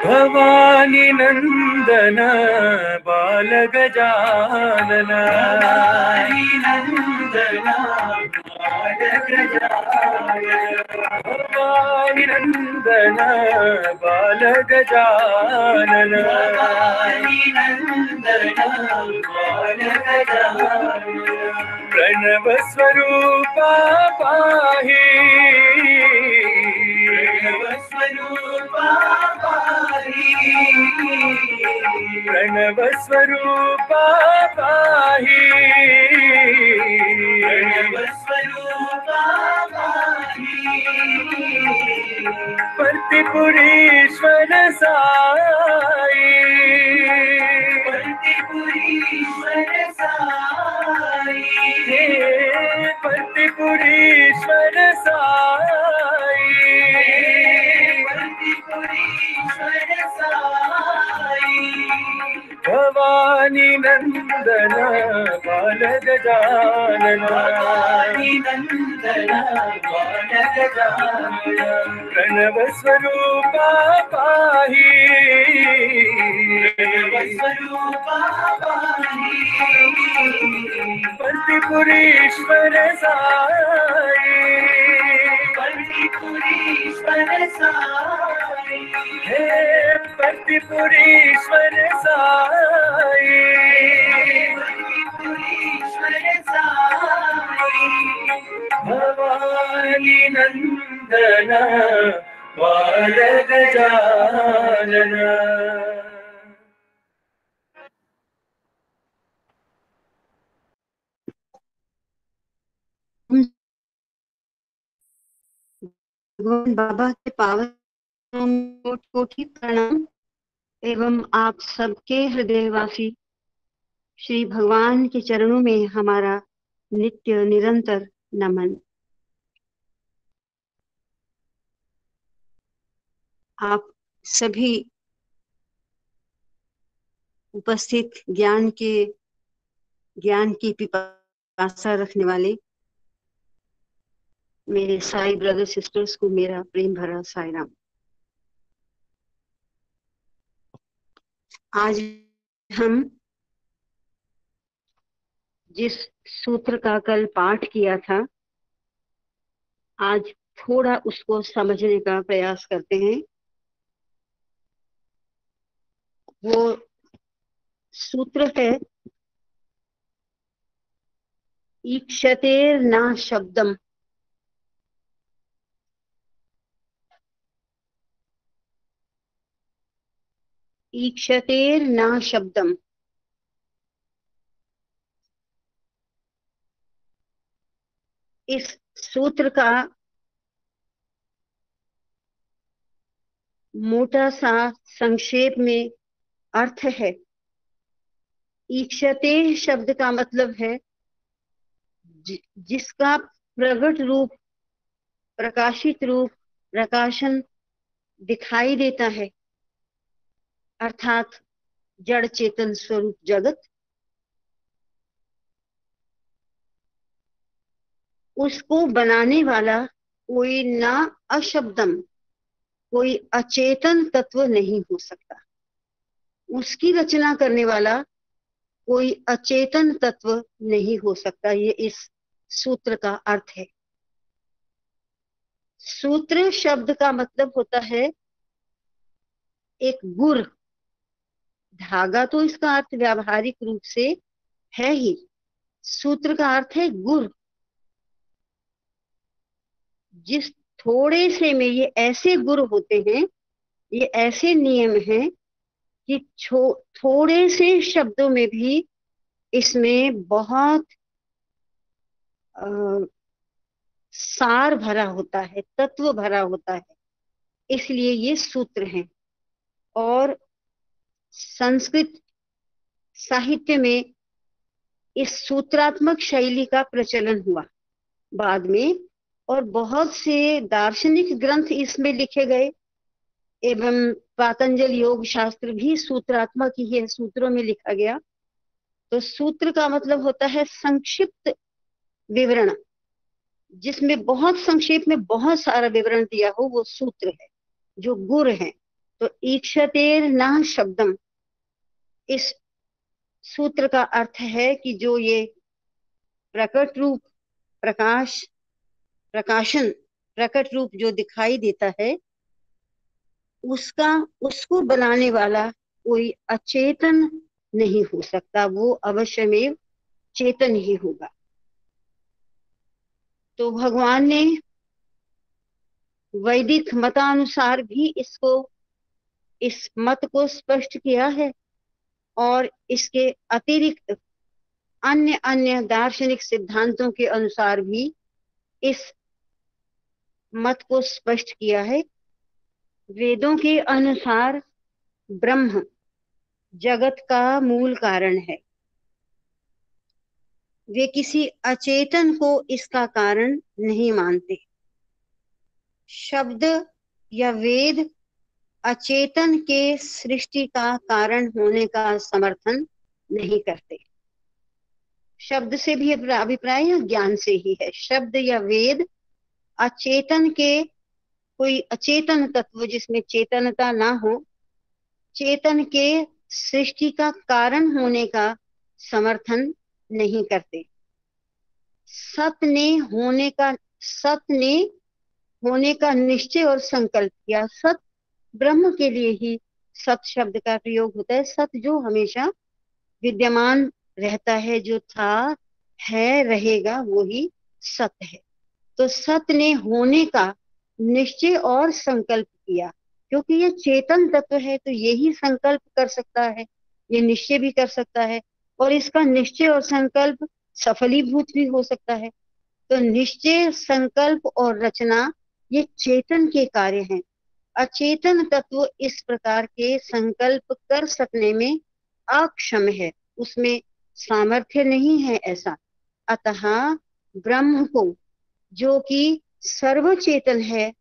भवानी नंदन बाल गजानन, भवानी नंदन बाल गजानन, भवानी नंदन बाल गजानन, भवानी नंदन बाल गजानन, प्रणव स्वरूपा पाहि, प्रणव स्वरूपा पाहि, प्रणव स्वरूपा पाहि, प्रणव स्वरूपा पाहि, पर्तिपुरीश्वर साई, पर्तिपुरीश्वर साई, हे पर्तिपुरीश्वर साई, पर्तिपुरीश्वर साई, भवानी नंदन बाल गजानन, भवानी नंदन बाल गजानन, प्रणव स्वरूपा पाहि, प्रणव स्वरूपा पाहि, पर्तिपुरीश्वर साई, पर्तिपुरीश्वर साई, हे पर्तिपुरीश्वर साई, पर्तिपुरीश्वर साई, भवानी नंदन बाल गजानन। भगवान बाबा के पावन कोटि प्रणाम एवं आप सबके हृदयवासी श्री भगवान के चरणों में हमारा नित्य निरंतर नमन। आप सभी उपस्थित ज्ञान की पिपासा रखने वाले मेरे साई ब्रदर सिस्टर्स को मेरा प्रेम भरा साई राम। आज हम जिस सूत्र का कल पाठ किया था, आज थोड़ा उसको समझने का प्रयास करते हैं। वो सूत्र है ईक्षतेर न शब्दम। ईक्षतेर न शब्दम। इस सूत्र का मोटा सा संक्षेप में अर्थ है, ईक्षते शब्द का मतलब है जिसका प्रकट रूप, प्रकाशित रूप, प्रकाशन दिखाई देता है, अर्थात जड़ चेतन स्वरूप जगत, उसको बनाने वाला कोई ना अशब्दम, कोई अचेतन तत्व नहीं हो सकता। उसकी रचना करने वाला कोई अचेतन तत्व नहीं हो सकता। ये इस सूत्र का अर्थ है। सूत्र शब्द का मतलब होता है एक गुर। धागा तो इसका अर्थ व्यावहारिक रूप से है ही, सूत्र का अर्थ है गुर। जिस थोड़े से में ये ऐसे गुर होते हैं, ये ऐसे नियम हैं कि थोड़े से शब्दों में भी इसमें बहुत सार भरा होता है, तत्व भरा होता है, इसलिए ये सूत्र हैं। और संस्कृत साहित्य में इस सूत्रात्मक शैली का प्रचलन हुआ बाद में, और बहुत से दार्शनिक ग्रंथ इसमें लिखे गए। एवं पातंजल योग शास्त्र भी सूत्रात्मक ही है, सूत्रों में लिखा गया। तो सूत्र का मतलब होता है संक्षिप्त विवरण, जिसमें बहुत संक्षेप में बहुत सारा विवरण दिया हो, वो सूत्र है, जो गुर है। तो ईक्षतेर न शब्दम, इस सूत्र का अर्थ है कि जो ये प्रकट रूप, प्रकाश, प्रकाशन, प्रकट रूप जो दिखाई देता है, उसको बनाने वाला कोई अचेतन नहीं हो सकता, वो अवश्यमेव चेतन ही होगा। तो भगवान ने वैदिक मतानुसार भी इस मत को स्पष्ट किया है, और इसके अतिरिक्त अन्य अन्य दार्शनिक सिद्धांतों के अनुसार भी इस मत को स्पष्ट किया है। वेदों के अनुसार ब्रह्म जगत का मूल कारण है, वे किसी अचेतन को इसका कारण नहीं मानते। शब्द या वेद अचेतन के सृष्टि का कारण होने का समर्थन नहीं करते। शब्द से भी अभिप्राय या ज्ञान से ही है। शब्द या वेद अचेतन के, कोई अचेतन तत्व जिसमें चेतनता ना हो, चेतन के सृष्टि का कारण होने का समर्थन नहीं करते। सत ने होने का निश्चय और संकल्प किया। सत ब्रह्म के लिए ही सत शब्द का प्रयोग होता है। सत जो हमेशा विद्यमान रहता है, जो था, है, रहेगा, वो ही सत है। तो सत ने होने का निश्चय और संकल्प किया, क्योंकि ये चेतन तत्व है, तो यही संकल्प कर सकता है, ये निश्चय भी कर सकता है, और इसका निश्चय और संकल्प सफलीभूत भी हो सकता है। तो निश्चय, संकल्प और रचना ये चेतन के कार्य हैं। अचेतन तत्व इस प्रकार के संकल्प कर सकने में अक्षम है, उसमें सामर्थ्य नहीं है ऐसा। अतः ब्रह्म को, जो कि सर्वचेतन है,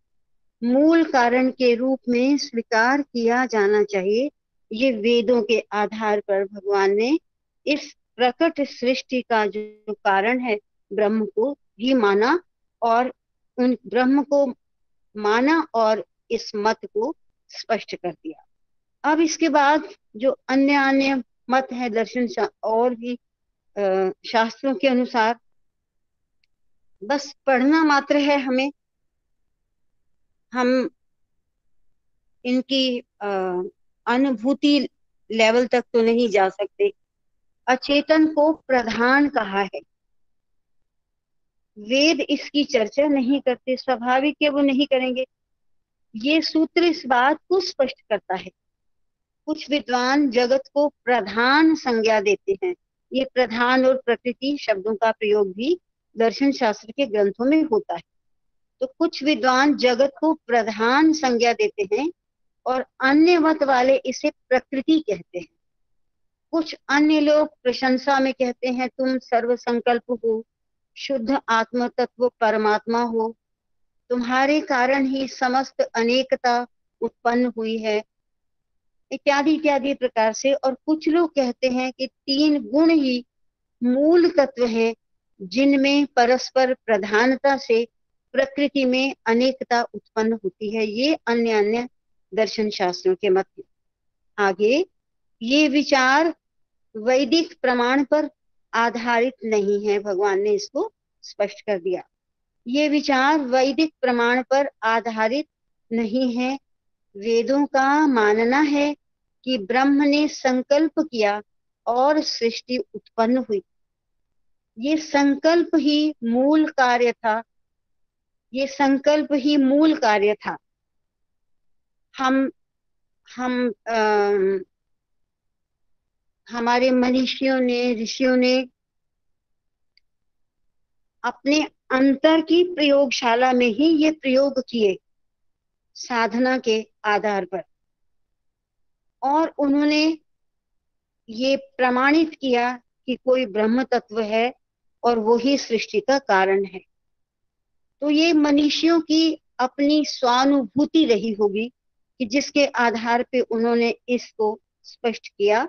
मूल कारण के रूप में स्वीकार किया जाना चाहिए। ये वेदों के आधार पर भगवान ने इस प्रकट सृष्टि का जो कारण है, ब्रह्म को भी माना, और उन ब्रह्म को माना और इस मत को स्पष्ट कर दिया। अब इसके बाद जो अन्य अन्य मत है और भी शास्त्रों के अनुसार, बस पढ़ना मात्र है हमें, हम इनकी अनुभूति लेवल तक तो नहीं जा सकते। अचेतन को प्रधान कहा है, वेद इसकी चर्चा नहीं करते, स्वाभाविक है वो नहीं करेंगे। ये सूत्र इस बात को स्पष्ट करता है। कुछ विद्वान जगत को प्रधान संज्ञा देते हैं। ये प्रधान और प्रकृति शब्दों का प्रयोग भी दर्शन शास्त्र के ग्रंथों में होता है। तो कुछ विद्वान जगत को प्रधान संज्ञा देते हैं, और अन्य मत वाले इसे प्रकृति कहते हैं। कुछ अन्य लोग प्रशंसा में कहते हैं, तुम सर्व संकल्प हो, शुद्ध आत्म तत्व परमात्मा हो, तुम्हारे कारण ही समस्त अनेकता उत्पन्न हुई है, इत्यादि इत्यादि प्रकार से। और कुछ लोग कहते हैं कि 3 गुण ही मूल तत्व हैं, जिनमें परस्पर प्रधानता से प्रकृति में अनेकता उत्पन्न होती है। ये अन्य अन्य दर्शन शास्त्रों के मत हैं। आगे, ये विचार वैदिक प्रमाण पर आधारित नहीं है, भगवान ने इसको स्पष्ट कर दिया। ये विचार वैदिक प्रमाण पर आधारित नहीं है। वेदों का मानना है कि ब्रह्म ने संकल्प किया और सृष्टि उत्पन्न हुई। ये संकल्प ही मूल कार्य था, ये संकल्प ही मूल कार्य था। हम हमारे मनीषियों ने, ऋषियों ने अपने अंतर की प्रयोगशाला में ही ये प्रयोग किए, साधना के आधार पर, और उन्होंने ये प्रमाणित किया कि कोई ब्रह्म तत्व है और वो ही सृष्टि का कारण है। तो ये मनीषियों की अपनी स्वानुभूति रही होगी कि जिसके आधार पे उन्होंने इसको स्पष्ट किया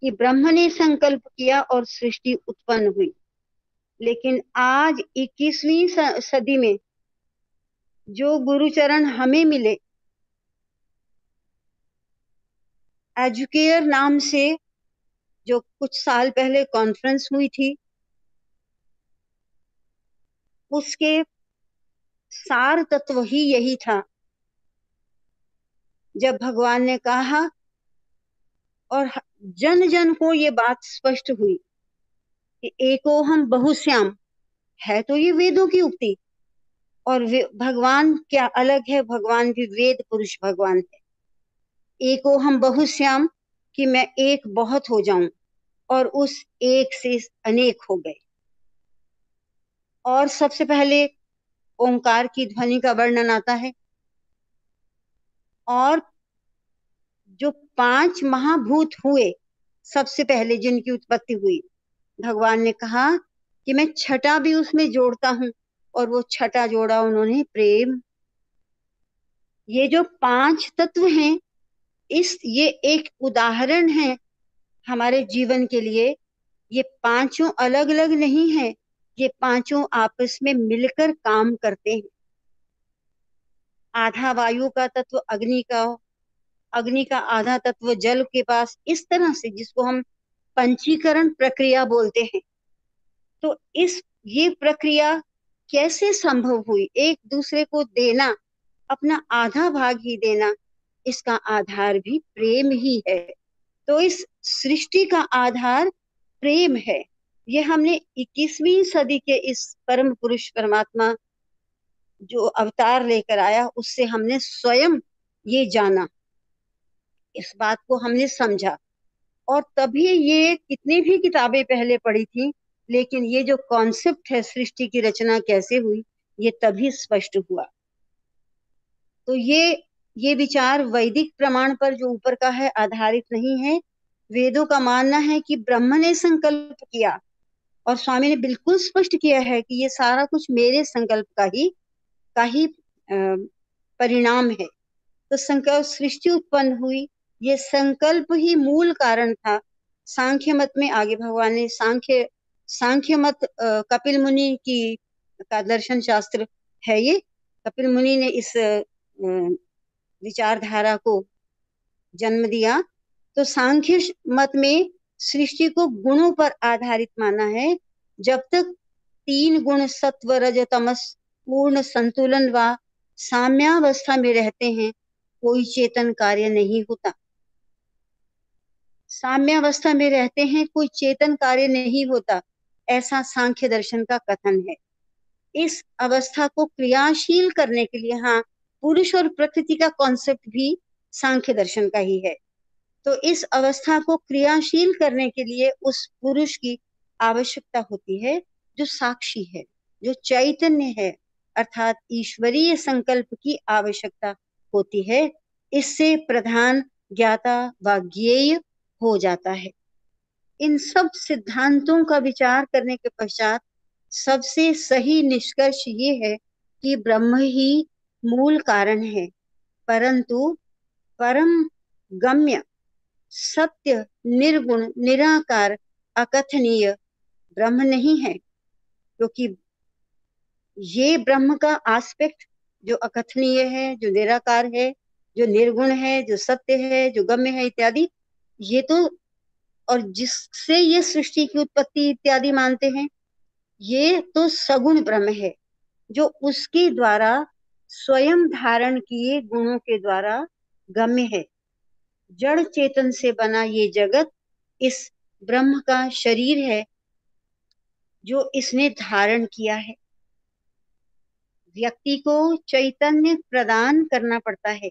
कि ब्रह्म ने संकल्प किया और सृष्टि उत्पन्न हुई। लेकिन आज 21वीं सदी में जो गुरुचरण हमें मिले, एजुकेयर नाम से जो कुछ साल पहले कॉन्फ्रेंस हुई थी, उसके सार तत्व ही यही था। जब भगवान ने कहा और जन जन को ये बात स्पष्ट हुई कि एको हम बहुश्याम, है तो ये वेदों की उक्ति, और भगवान क्या अलग है, भगवान भी वेद पुरुष भगवान है। एको हम बहुश्याम कि मैं एक बहुत हो जाऊं, और उस एक से अनेक हो गए। और सबसे पहले ओंकार की ध्वनि का वर्णन आता है, और जो 5 महाभूत हुए सबसे पहले जिनकी उत्पत्ति हुई, भगवान ने कहा कि मैं छठा भी उसमें जोड़ता हूं, और वो छठा जोड़ा उन्होंने प्रेम। ये जो 5 तत्व हैं, ये एक उदाहरण है हमारे जीवन के लिए। ये पांचों अलग अलग नहीं है, ये पांचों आपस में मिलकर काम करते हैं। आधा वायु का तत्व अग्नि का आधा तत्व जल के पास, इस तरह से जिसको हम पंचीकरण प्रक्रिया बोलते हैं। तो ये प्रक्रिया कैसे संभव हुई? एक दूसरे को देना, अपना आधा भाग ही देना, इसका आधार भी प्रेम ही है। तो इस सृष्टि का आधार प्रेम है। ये हमने 21वीं सदी के इस परम पुरुष परमात्मा जो अवतार लेकर आया, उससे हमने स्वयं ये जाना, इस बात को हमने समझा। और तभी ये कितनी भी किताबें पहले पढ़ी थी, लेकिन ये जो कॉन्सेप्ट है सृष्टि की रचना कैसे हुई, ये तभी स्पष्ट हुआ। तो ये विचार वैदिक प्रमाण पर जो ऊपर का है आधारित नहीं है। वेदों का मानना है कि ब्रह्म ने संकल्प किया, और स्वामी ने बिल्कुल स्पष्ट किया है कि ये सारा कुछ मेरे संकल्प का ही परिणाम है। तो संकल्प सृष्टि उत्पन्न हुई, ये संकल्प ही मूल कारण था। सांख्य मत में आगे भगवान ने सांख्य मत कपिल मुनि का दर्शन शास्त्र है। ये कपिल मुनि ने इस विचारधारा को जन्म दिया। तो सांख्य मत में सृष्टि को गुणों पर आधारित माना है। जब तक 3 गुण सत्व रज तमस पूर्ण संतुलन व साम्यावस्था में रहते हैं, कोई चेतन कार्य नहीं होता। साम्यावस्था में रहते हैं, कोई चेतन कार्य नहीं होता, ऐसा सांख्य दर्शन का कथन है। इस अवस्था को क्रियाशील करने के लिए, हाँ, पुरुष और प्रकृति का कॉन्सेप्ट भी सांख्य दर्शन का ही है। तो इस अवस्था को क्रियाशील करने के लिए उस पुरुष की आवश्यकता होती है जो साक्षी है, जो चैतन्य है, अर्थात ईश्वरीय संकल्प की आवश्यकता होती है। इससे प्रधान ज्ञाता व ज्ञेय हो जाता है। इन सब सिद्धांतों का विचार करने के पश्चात सबसे सही निष्कर्ष ये है कि ब्रह्म ही मूल कारण है, परंतु परम गम्य सत्य निर्गुण निराकार अकथनीय ब्रह्म नहीं है। क्योंकि ये ब्रह्म का आस्पेक्ट जो अकथनीय है, जो निराकार है, जो निर्गुण है, जो सत्य है, जो गम्य है इत्यादि, ये तो, और जिससे ये सृष्टि की उत्पत्ति इत्यादि मानते हैं, ये तो सगुण ब्रह्म है, जो उसके द्वारा स्वयं धारण किए गुणों के द्वारा गम्य है। जड़ चेतन से बना ये जगत इस ब्रह्म का शरीर है जो इसने धारण किया है। व्यक्ति को चैतन्य प्रदान करना पड़ता है,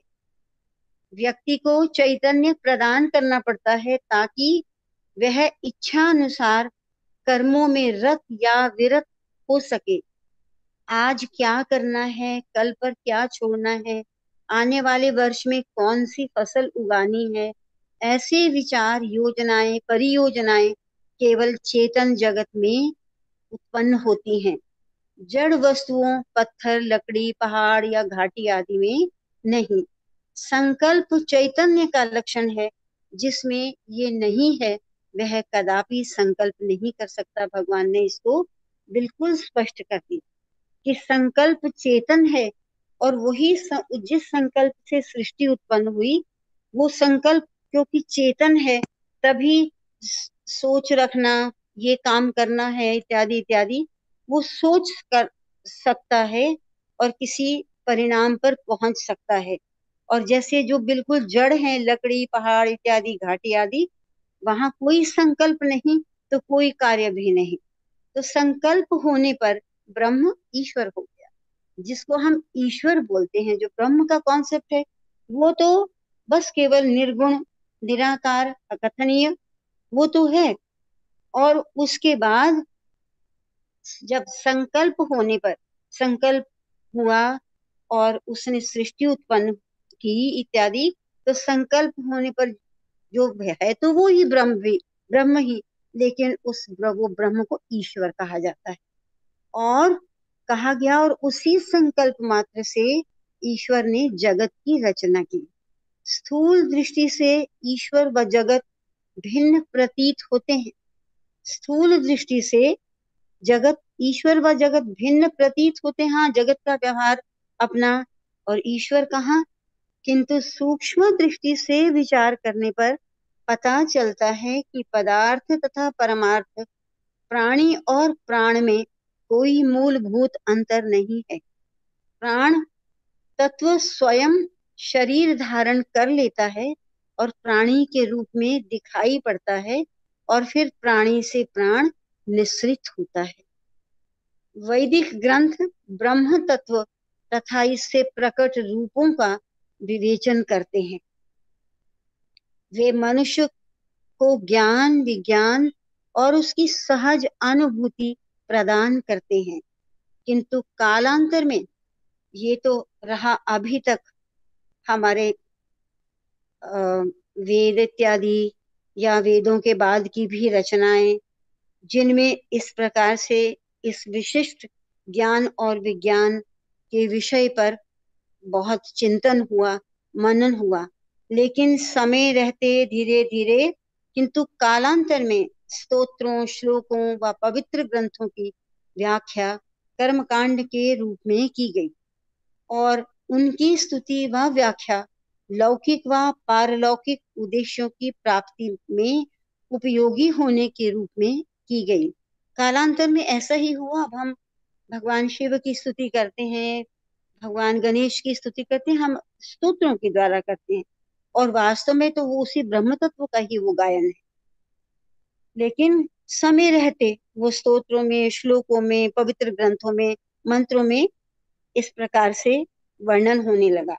व्यक्ति को चैतन्य प्रदान करना पड़ता है ताकि वह इच्छा अनुसार कर्मों में रत या विरत हो सके। आज क्या करना है, कल पर क्या छोड़ना है, आने वाले वर्ष में कौन सी फसल उगानी है, ऐसे विचार, योजनाएं, परियोजनाएं केवल चेतन जगत में उत्पन्न होती हैं, जड़ वस्तुओं, पत्थर, लकड़ी, पहाड़ या घाटी आदि में नहीं। संकल्प चैतन्य का लक्षण है, जिसमें ये नहीं है वह कदापि संकल्प नहीं कर सकता। भगवान ने इसको बिल्कुल स्पष्ट कर दी कि संकल्प चेतन है, और वही जिस संकल्प से सृष्टि उत्पन्न हुई, वो संकल्प क्योंकि चेतन है, तभी सोच रखना, ये काम करना है इत्यादि इत्यादि, वो सोच कर सकता है और किसी परिणाम पर पहुंच सकता है। और जैसे जो बिल्कुल जड़ है, लकड़ी, पहाड़ इत्यादि, घाटी आदि, वहां कोई संकल्प नहीं तो कोई कार्य भी नहीं। तो संकल्प होने पर ब्रह्म ईश्वर हो गया। जिसको हम ईश्वर बोलते हैं, जो ब्रह्म का कॉन्सेप्ट है, वो तो बस केवल निर्गुण, निराकार, अकथनीय, वो तो है। और उसके बाद जब संकल्प होने पर, संकल्प हुआ और उसने सृष्टि उत्पन्न की इत्यादि, तो संकल्प होने पर जो है तो वो ही ब्रह्म ही, लेकिन वो ब्रह्म को ईश्वर कहा जाता है। और कहा गया, और उसी संकल्प मात्र से ईश्वर ने जगत की रचना की। स्थूल दृष्टि से ईश्वर व जगत भिन्न प्रतीत होते हैं। स्थूल दृष्टि से जगत, ईश्वर व जगत भिन्न प्रतीत होते हैं। हाँ, जगत का व्यवहार अपना और ईश्वर कहाँ, किंतु सूक्ष्म दृष्टि से विचार करने पर पता चलता है कि पदार्थ तथा परमार्थ, प्राणी और प्राण में कोई मूलभूत अंतर नहीं है। प्राण तत्व स्वयं शरीर धारण कर लेता है और प्राणी के रूप में दिखाई पड़ता है, और फिर प्राणी से प्राण निःसृत होता है। वैदिक ग्रंथ ब्रह्म तत्व तथा इससे प्रकट रूपों का विवेचन करते हैं। वे मनुष्य को ज्ञान, विज्ञान और उसकी सहज अनुभूति प्रदान करते हैं, किंतु कालांतर में ये तो रहा अभी तक हमारे वेद इत्यादि या वेदों के बाद की भी रचनाएं, जिनमें इस प्रकार से इस विशिष्ट ज्ञान और विज्ञान के विषय पर बहुत चिंतन हुआ, मनन हुआ, लेकिन समय रहते धीरे धीरे, किंतु कालांतर में स्तोत्रों, श्लोकों व पवित्र ग्रंथों की व्याख्या कर्मकांड के रूप में की गई, और उनकी स्तुति व व्याख्या लौकिक व पारलौकिक उद्देश्यों की प्राप्ति में उपयोगी होने के रूप में की गई। कालांतर में ऐसा ही हुआ। अब हम भगवान शिव की स्तुति करते हैं, भगवान गणेश की स्तुति करते हैं, हम स्तोत्रों के द्वारा करते हैं, और वास्तव में तो वो उसी ब्रह्म तत्व का ही वो गायन है, लेकिन समय रहते वो स्तोत्रों में, श्लोकों में, पवित्र ग्रंथों में, मंत्रों में इस प्रकार से वर्णन होने लगा।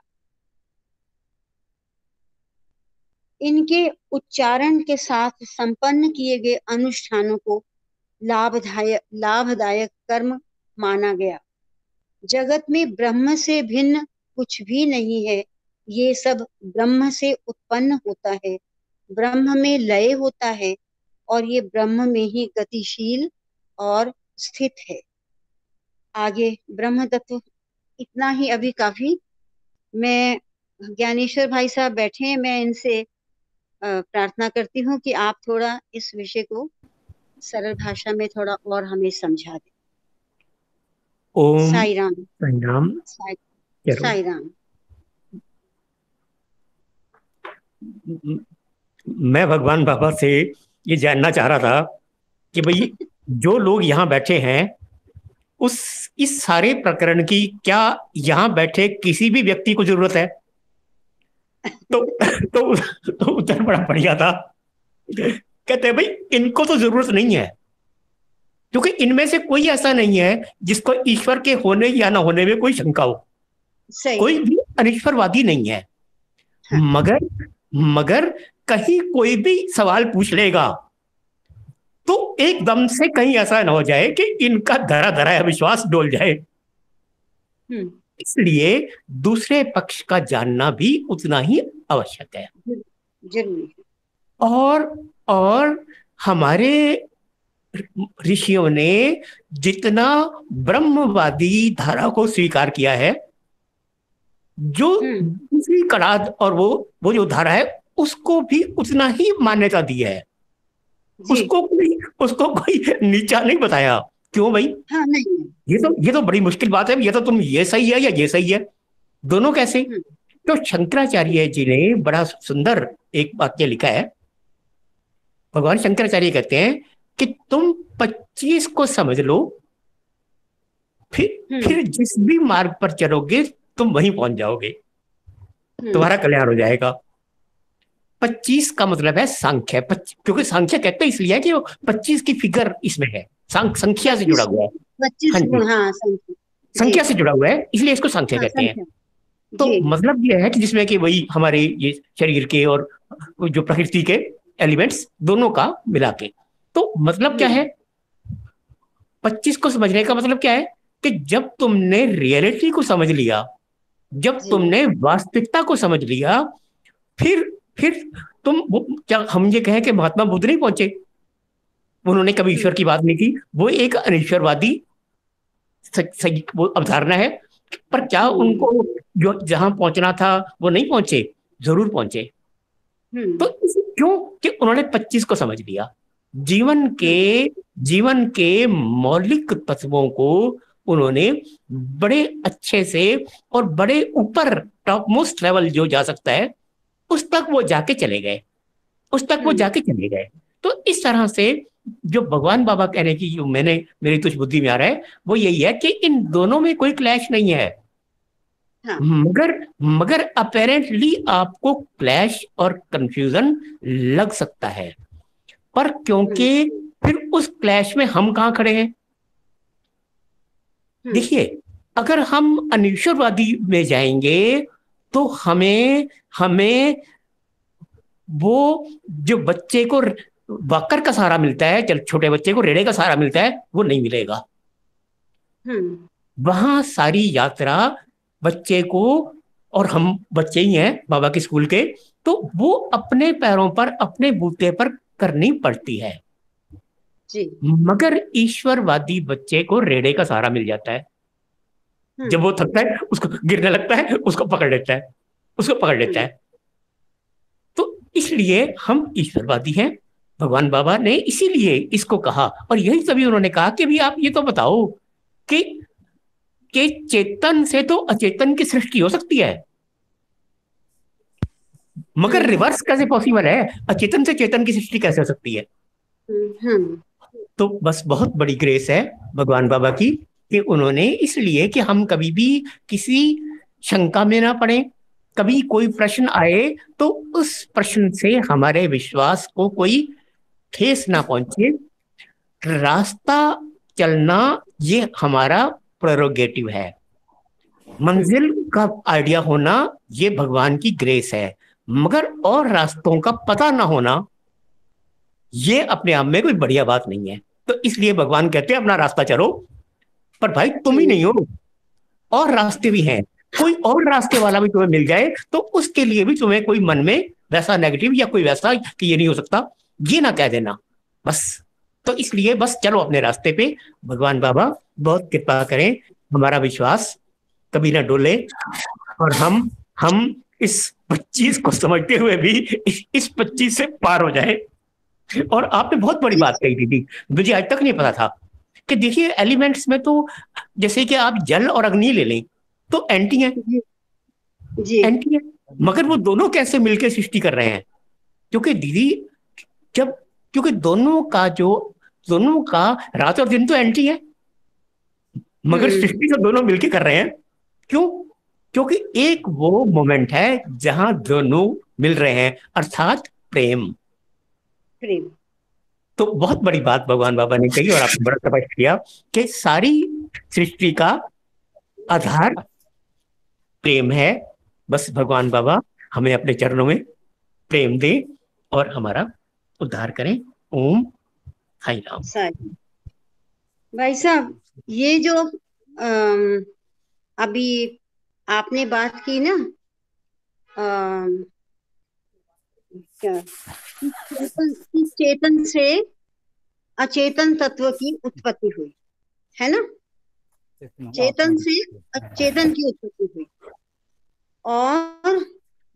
इनके उच्चारण के साथ संपन्न किए गए अनुष्ठानों को लाभदायक कर्म माना गया। जगत में ब्रह्म से भिन्न कुछ भी नहीं है, ये सब ब्रह्म से उत्पन्न होता है, ब्रह्म में लय होता है, और ये ब्रह्म में ही गतिशील और स्थित है। आगे ब्रह्म तत्व, इतना ही अभी काफी। मैं, ज्ञानेश्वर भाई साहब बैठे हैं, मैं इनसे प्रार्थना करती हूँ कि आप थोड़ा इस विषय को सरल भाषा में थोड़ा और हमें समझा दें। ओम साई राम। साई राम। साई राम। मैं भगवान बाबा से ये जानना चाह रहा था कि भाई जो लोग यहाँ बैठे हैं, इस सारे प्रकरण की क्या यहाँ बैठे किसी भी व्यक्ति को जरूरत है? तो उत्तर बड़ा बढ़िया था। कहते हैं भाई इनको तो जरूरत नहीं है, क्योंकि इनमें से कोई ऐसा नहीं है जिसको ईश्वर के होने या ना होने में कोई शंका हो। कोई भी अनिश्वरवादी नहीं है। हाँ। मगर कहीं कोई भी सवाल पूछ लेगा तो एकदम से कहीं ऐसा ना हो जाए कि इनका धरा धरा विश्वास डोल जाए। इसलिए दूसरे पक्ष का जानना भी उतना ही आवश्यक है। जरूरी। और हमारे ऋषियों ने जितना ब्रह्मवादी धारा को स्वीकार किया है, जो दूसरी कड़ाद और वो जो धारा है उसको भी उतना ही मान्यता दी है, उसको कोई नीचा नहीं बताया। क्यों भाई? हाँ, नहीं। ये तो बड़ी मुश्किल बात है, ये तो तुम ये सही है या ये सही है, दोनों कैसे? तो शंकराचार्य जी ने बड़ा सुंदर एक वाक्य लिखा है। भगवान शंकराचार्य कहते हैं कि तुम 25 को समझ लो, फिर जिस भी मार्ग पर चलोगे तुम वहीं पहुंच जाओगे, तुम्हारा कल्याण हो जाएगा। 25 का मतलब है सांख्य, क्योंकि सांख्य कहते हैं इसलिए कि वो 25 की फिगर इसमें है, संख्या से जुड़ा हुआ है। 25 संख्या से जुड़ा हुआ है, इसलिए इसको सांख्य कहते हैं। तो मतलब ये है कि जिसमें कि वही हमारे ये शरीर के और जो प्रकृति के एलिमेंट्स दोनों का मिला के। तो मतलब क्या है 25 को समझने का मतलब क्या है कि जब तुमने रियलिटी को समझ लिया, जब तुमने वास्तविकता को समझ लिया, फिर तुम क्या हम ये कहें कि महात्मा बुद्ध नहीं पहुंचे, उन्होंने कभी ईश्वर की बात नहीं की, वो एक अनिश्वरवादी वो अवधारणा है, पर क्या उनको जो जहां पहुंचना था वो नहीं पहुंचे? जरूर पहुंचे। तो क्यों कि उन्होंने 25 को समझ लिया, जीवन के मौलिक तत्वों को उन्होंने बड़े अच्छे से और बड़े ऊपर टॉप मोस्ट लेवल जो जा सकता है उस तक वो जाके चले गए। तो इस तरह से जो भगवान बाबा कहने की जो मेरी तुझ बुद्धि में आ रहा है वो यही है कि इन दोनों में कोई क्लैश नहीं है। हाँ। मगर अपेरेंटली आपको क्लैश और कंफ्यूजन लग सकता है, पर क्योंकि फिर उस क्लैश में हम कहां खड़े हैं? देखिए, अगर हम अनिश्वरवादी में जाएंगे तो हमें वो जो बच्चे को वक्र का सहारा मिलता है, चल छोटे बच्चे को रेड़े का सहारा मिलता है, वो नहीं मिलेगा। वहां सारी यात्रा बच्चे को, और हम बच्चे ही हैं बाबा के स्कूल के, तो वो अपने पैरों पर अपने बूते पर करनी पड़ती है जी। मगर ईश्वरवादी बच्चे को रेड़े का सहारा मिल जाता है, जब वो थकता है उसको गिरने लगता है, उसको पकड़ लेता है। तो इसलिए हम ईश्वरवादी हैं। भगवान बाबा ने इसीलिए इसको कहा, और यही तभी उन्होंने कहा कि भी आप ये तो बताओ कि चेतन से तो अचेतन की सृष्टि हो सकती है, मगर रिवर्स कैसे पॉसिबल है? अचेतन से चेतन की सृष्टि कैसे हो सकती है? तो बस बहुत बड़ी ग्रेस है भगवान बाबा की कि उन्होंने इसलिए कि हम कभी भी किसी शंका में ना पड़े, कभी कोई प्रश्न आए तो उस प्रश्न से हमारे विश्वास को कोई ठेस ना पहुंचे। रास्ता चलना ये हमारा प्रेरोगेटिव है, मंजिल का आइडिया होना ये भगवान की ग्रेस है, मगर और रास्तों का पता ना होना ये अपने आप में कोई बढ़िया बात नहीं है। तो इसलिए भगवान कहते हैं अपना रास्ता चलो, पर भाई तुम ही नहीं हो, और रास्ते भी हैं, कोई और रास्ते वाला भी तुम्हें मिल जाए तो उसके लिए भी तुम्हें कोई मन में वैसा नेगेटिव या कोई वैसा कि ये नहीं हो सकता ये ना कह देना बस। तो इसलिए बस चलो अपने रास्ते पे, भगवान बाबा बहुत कृपा करें, हमारा विश्वास कभी ना डोले, और हम इस 25 को समझते हुए भी इस 25 से पार हो जाए। और आपने बहुत बड़ी बात कही थी, मुझे आज तक नहीं पता था कि देखिए एलिमेंट्स में तो जैसे कि आप जल और अग्नि ले लें तो एंटी है, मगर वो दोनों कैसे मिलकर सृष्टि कर रहे हैं? क्योंकि दीदी क्योंकि दोनों का रात और दिन तो एंटी है, मगर सृष्टि तो दोनों मिलकर कर रहे हैं। क्यों? क्योंकि एक वो मोमेंट है जहां दोनों मिल रहे हैं, अर्थात प्रेम। तो बहुत बड़ी बात भगवान बाबा ने कही और आपने बड़ा स्पष्ट किया कि सारी सृष्टि का आधार प्रेम है। बस भगवान बाबा हमें अपने चरणों में प्रेम दे और हमारा उद्धार करें। ओम साई राम। भाई साहब, ये जो अभी आपने बात की ना, चेतन से अचेतन तत्व की उत्पत्ति हुई है ना, चेतन से अचेतन की उत्पत्ति हुई, और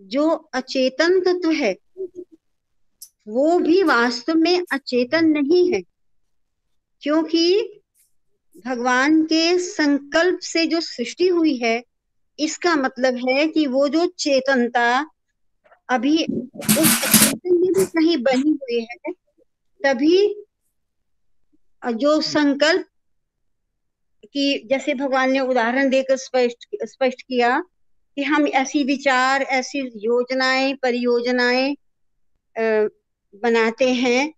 जो अचेतन तत्व है वो भी वास्तव में अचेतन नहीं है, क्योंकि भगवान के संकल्प से जो सृष्टि हुई है, इसका मतलब है कि वो जो चेतनता अभी उस अचेतन में भी कहीं बनी हुई है, तभी जो संकल्प की, जैसे भगवान ने उदाहरण देकर स्पष्ट किया कि हम ऐसी विचार, ऐसी योजनाएं, परियोजनाएं बनाते हैं,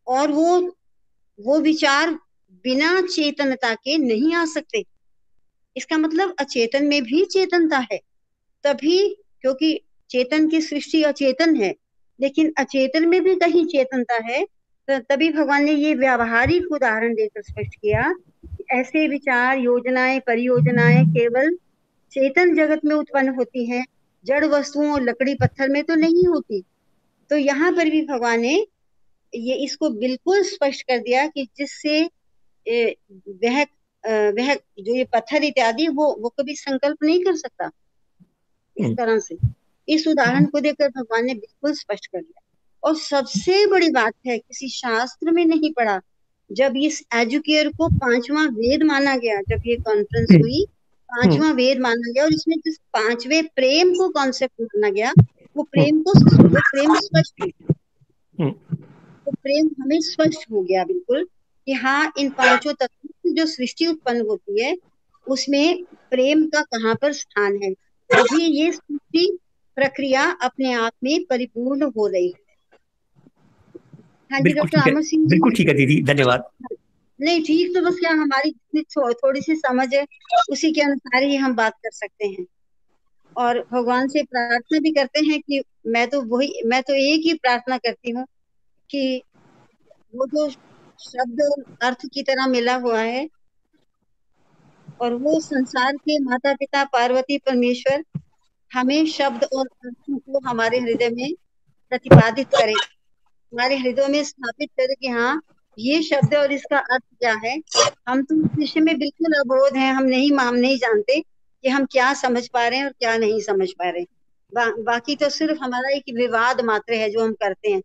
और वो विचार बिना चेतनता के नहीं आ सकते। इसका मतलब अचेतन में भी चेतनता है, तभी, क्योंकि चेतन की सृष्टि अचेतन है, लेकिन अचेतन में भी कहीं चेतनता है, तो तभी भगवान ने ये व्यावहारिक उदाहरण देकर स्पष्ट किया कि ऐसे विचार, योजनाएं, परियोजनाएं केवल चेतन जगत में उत्पन्न होती हैं, जड़ वस्तुओं, लकड़ी पत्थर में तो नहीं होती। तो यहाँ पर भी भगवान ने ये इसको बिल्कुल स्पष्ट कर दिया कि जिससे वह जो ये पत्थर इत्यादि वो कभी संकल्प नहीं कर सकता। इस तरह से इस उदाहरण को देकर भगवान ने बिल्कुल स्पष्ट कर दिया। और सबसे बड़ी बात है, किसी शास्त्र में नहीं पढ़ा, जब इस एजुकेयर को पांचवा वेद माना गया, जब ये कॉन्फ्रेंस हुई, पांचवा वेद माना गया, और इसमें जिस पांचवे प्रेम को कॉन्सेप्ट माना गया, वो प्रेम स्पष्ट है। तो प्रेम हमें स्पष्ट हो गया बिल्कुल कि हाँ, इन पांचों तत्वों की जो सृष्टि उत्पन्न होती है उसमें प्रेम का कहाँ पर स्थान है, अभी ये सृष्टि प्रक्रिया अपने आप में परिपूर्ण हो रही है। हाँ जी, डॉक्टर अमर सिंह जी। बिल्कुल ठीक है दीदी, धन्यवाद। नहीं ठीक, तो बस क्या हमारी जितनी थोड़ी सी समझ है उसी के अनुसार ही हम बात कर सकते हैं, और भगवान से प्रार्थना भी करते हैं कि मैं तो एक ही प्रार्थना करती हूँ कि वो जो शब्द अर्थ की तरह मिला हुआ है, और वो संसार के माता पिता पार्वती परमेश्वर हमें शब्द और अर्थों को हमारे हृदय में प्रतिपादित करे, हमारे हृदय में स्थापित करे कि हाँ, ये शब्द और इसका अर्थ क्या है। हम तो इस विषय में बिल्कुल अबोध हैं, हम नहीं जानते कि हम क्या समझ पा रहे हैं और क्या नहीं समझ पा रहे। बाकी तो सिर्फ हमारा एक विवाद मात्र है जो हम करते हैं,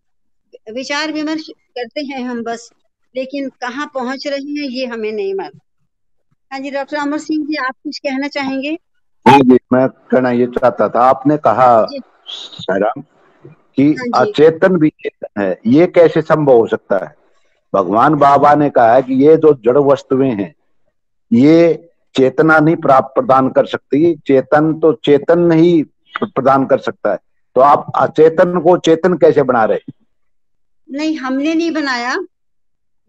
विचार विमर्श करते हैं हम बस, लेकिन कहाँ पहुंच रहे हैं ये हमें नहीं मालूम। हाँ जी, डॉक्टर अमर सिंह जी, आप कुछ कहना चाहेंगे? हाँ जी, मैं कहना ये चाहता था, आपने कहा साराम कि अचेतन भी चेतन है, ये कैसे संभव हो सकता है? भगवान बाबा ने कहा है कि ये जो जड़ वस्तुएं हैं ये चेतना नहीं प्रदान कर सकती, चेतन तो चेतन नहीं प्रदान कर सकता है। तो आप अचेतन को चेतन कैसे बना रहे? नहीं, हमने नहीं बनाया,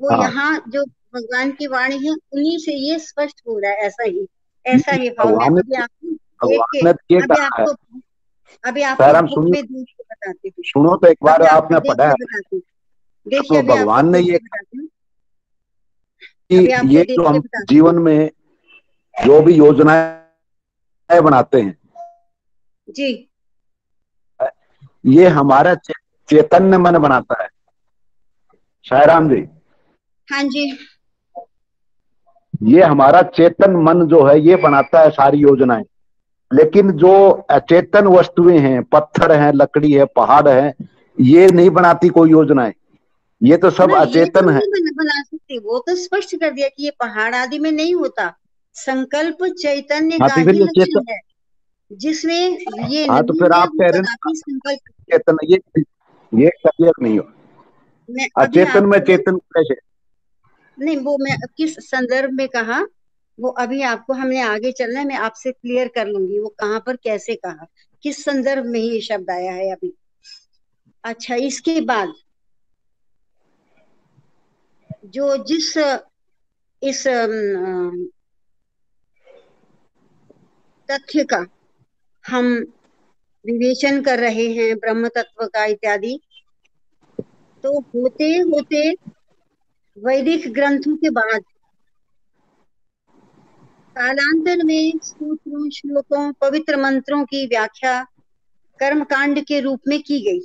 वो यहाँ जो भगवान की वाणी है उन्हीं से ये स्पष्ट हो रहा है, ऐसा ही भाव में अभी आपको बुक में देख के बताती हूँ। सुनो तो एक बार, आपने पढ़ा है, देखिए भगवान ने ये कि ये जो हम जीवन में जो भी योजनाएं बनाते हैं जी, ये हमारा चैतन्य मन बनाता है। साईराम जी। हाँ जी, ये हमारा चेतन मन जो है ये बनाता है सारी योजनाएं, लेकिन जो अचेतन वस्तुएं हैं, पत्थर हैं, लकड़ी है, पहाड़ है, ये नहीं बनाती कोई योजनाएं, ये तो सब अचेतन है। बना सकती, वो तो स्पष्ट कर दिया कि ये पहाड़ आदि में नहीं होता, संकल्प चैतन्य का ही लक्षण है, जिसमें ये तो फिर आप कह रहे हैं संकल्प चेतन, ये क्लियर नहीं हो। अचेतन में चेतन कैसे? नहीं, वो मैं किस संदर्भ में कहा वो अभी आपको, हमने आगे चलना है, मैं आपसे क्लियर कर लूंगी वो कहाँ पर कैसे कहा, किस संदर्भ में ये शब्द आया है अभी। अच्छा, इसके बाद जो इस तथ्य का हम विवेचन कर रहे हैं, ब्रह्म तत्व का इत्यादि, तो होते होते वैदिक ग्रंथों के बाद कालांतर में सूत्रों, श्लोकों, पवित्र मंत्रों की व्याख्या कर्मकांड के रूप में की गई,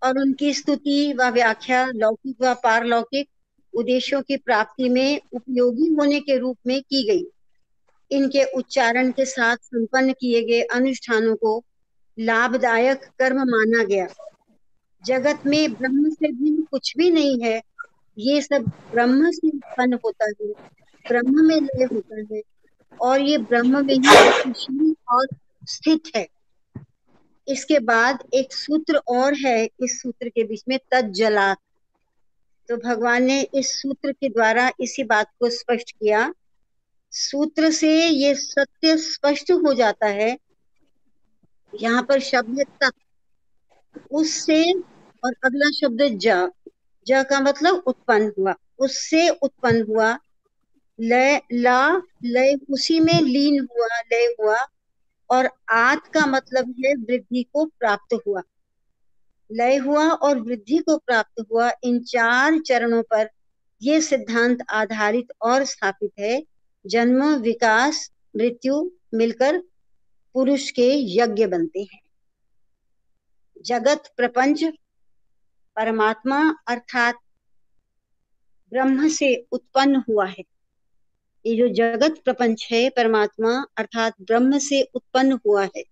और उनकी स्तुति व व्याख्या लौकिक व पारलौकिक उद्देश्यों की प्राप्ति में उपयोगी होने के रूप में की गई। इनके उच्चारण के साथ संपन्न किए गए अनुष्ठानों को लाभदायक कर्म माना गया। जगत में ब्रह्म से भिन्न कुछ भी नहीं है, ये सब ब्रह्म से उत्पन्न होता है, ब्रह्म में लय होता है और ये ब्रह्म में ही गतिशील और स्थित है। इसके बाद एक सूत्र और है, इस सूत्र के बीच में तज्जलात। तो भगवान ने इस सूत्र के द्वारा इसी बात को स्पष्ट किया। सूत्र से ये सत्य स्पष्ट हो जाता है। यहाँ पर शब्द है तत्, उससे, और अगला शब्द ज का मतलब उत्पन्न हुआ, उससे उत्पन्न हुआ। लय, ला, लय, उसी में लीन हुआ, लय हुआ। और आत का मतलब है वृद्धि को प्राप्त हुआ। लय हुआ और वृद्धि को प्राप्त हुआ, इन चार चरणों पर यह सिद्धांत आधारित और स्थापित है। जन्म, विकास, मृत्यु मिलकर पुरुष के यज्ञ बनते हैं। जगत प्रपंच परमात्मा अर्थात ब्रह्म से उत्पन्न हुआ है। ये जो जगत प्रपंच है परमात्मा अर्थात ब्रह्म से उत्पन्न हुआ है।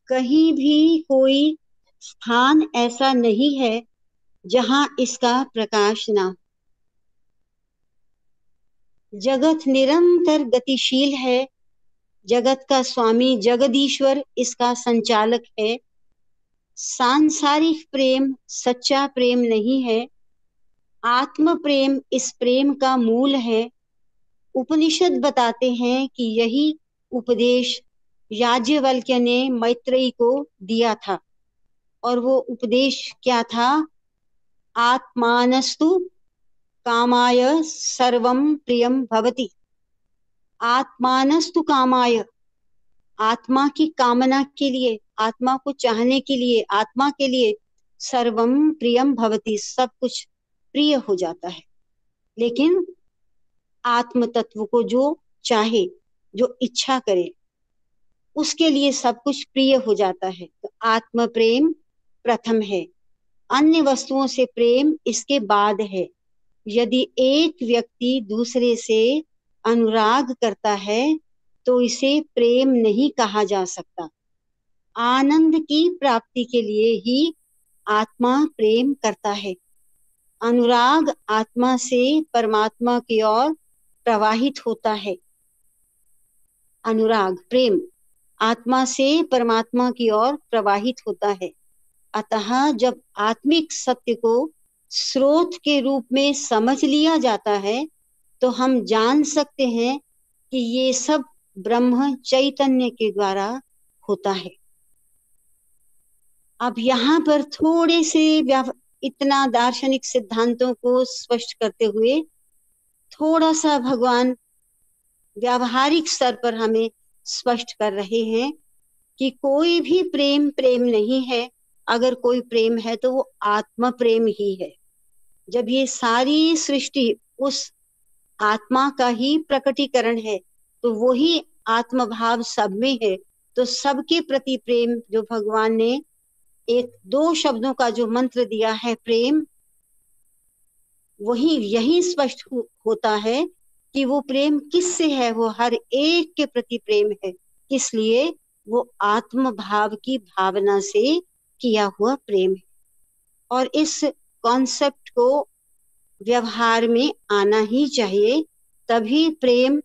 कहीं भी कोई स्थान ऐसा नहीं है जहां इसका प्रकाश ना हो। जगत निरंतर गतिशील है। जगत का स्वामी जगदीश्वर इसका संचालक है। सांसारिक प्रेम सच्चा प्रेम नहीं है, आत्म प्रेम इस प्रेम का मूल है। उपनिषद बताते हैं कि यही उपदेश याज्ञवल्क्य ने मैत्रेयी को दिया था। और वो उपदेश क्या था? आत्मानस्तु कामाय सर्वं प्रियम भवति। आत्मानस्तु कामाय, आत्मा की कामना के लिए, आत्मा को चाहने के लिए, आत्मा के लिए सर्वम प्रियम भवति, सब कुछ प्रिय हो जाता है। लेकिन आत्म तत्व को जो चाहे, जो इच्छा करे, उसके लिए सब कुछ प्रिय हो जाता है। तो आत्म प्रेम प्रथम है, अन्य वस्तुओं से प्रेम इसके बाद है। यदि एक व्यक्ति दूसरे से अनुराग करता है तो इसे प्रेम नहीं कहा जा सकता। आनंद की प्राप्ति के लिए ही आत्मा प्रेम करता है। अनुराग आत्मा से परमात्मा की ओर प्रवाहित होता है। अनुराग प्रेम आत्मा से परमात्मा की ओर प्रवाहित होता है। अतः जब आत्मिक सत्य को स्रोत के रूप में समझ लिया जाता है तो हम जान सकते हैं कि ये सब ब्रह्म चैतन्य के द्वारा होता है। अब यहाँ पर थोड़े से इतना दार्शनिक सिद्धांतों को स्पष्ट करते हुए थोड़ा सा भगवान व्यावहारिक स्तर पर हमें स्पष्ट कर रहे हैं कि कोई भी प्रेम प्रेम नहीं है। अगर कोई प्रेम है तो वो आत्म प्रेम ही है। जब ये सारी सृष्टि उस आत्मा का ही प्रकटीकरण है तो वही आत्म भाव सब में है। तो सबके प्रति प्रेम, जो भगवान ने एक दो शब्दों का जो मंत्र दिया है प्रेम, वही यही स्पष्ट होता है कि वो प्रेम किससे है। वो हर एक के प्रति प्रेम है, इसलिए वो आत्म भाव की भावना से किया हुआ प्रेम है। और इस कॉन्सेप्ट को व्यवहार में आना ही चाहिए, तभी प्रेम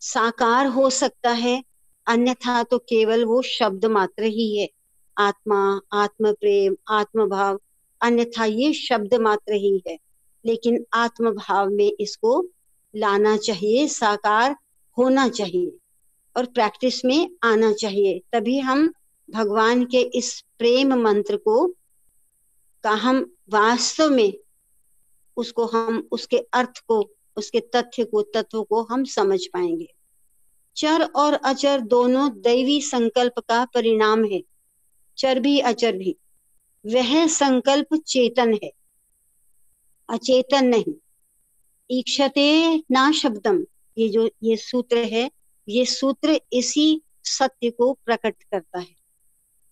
साकार हो सकता है। अन्यथा तो केवल वो शब्द मात्र ही है। आत्मा, आत्म प्रेम, आत्म भाव, अन्यथा ये शब्द मात्र ही है। लेकिन आत्म भाव में इसको लाना चाहिए, साकार होना चाहिए और प्रैक्टिस में आना चाहिए। तभी हम भगवान के इस प्रेम मंत्र को का हम वास्तव में उसको, हम उसके अर्थ को, उसके तथ्य को, तत्व को हम समझ पाएंगे। चर और अचर दोनों दैवी संकल्प का परिणाम है। चर भी अचर भी, वह संकल्प चेतन है, अचेतन नहीं। ईक्षते ना शब्दम, ये जो ये सूत्र है, ये सूत्र इसी सत्य को प्रकट करता है।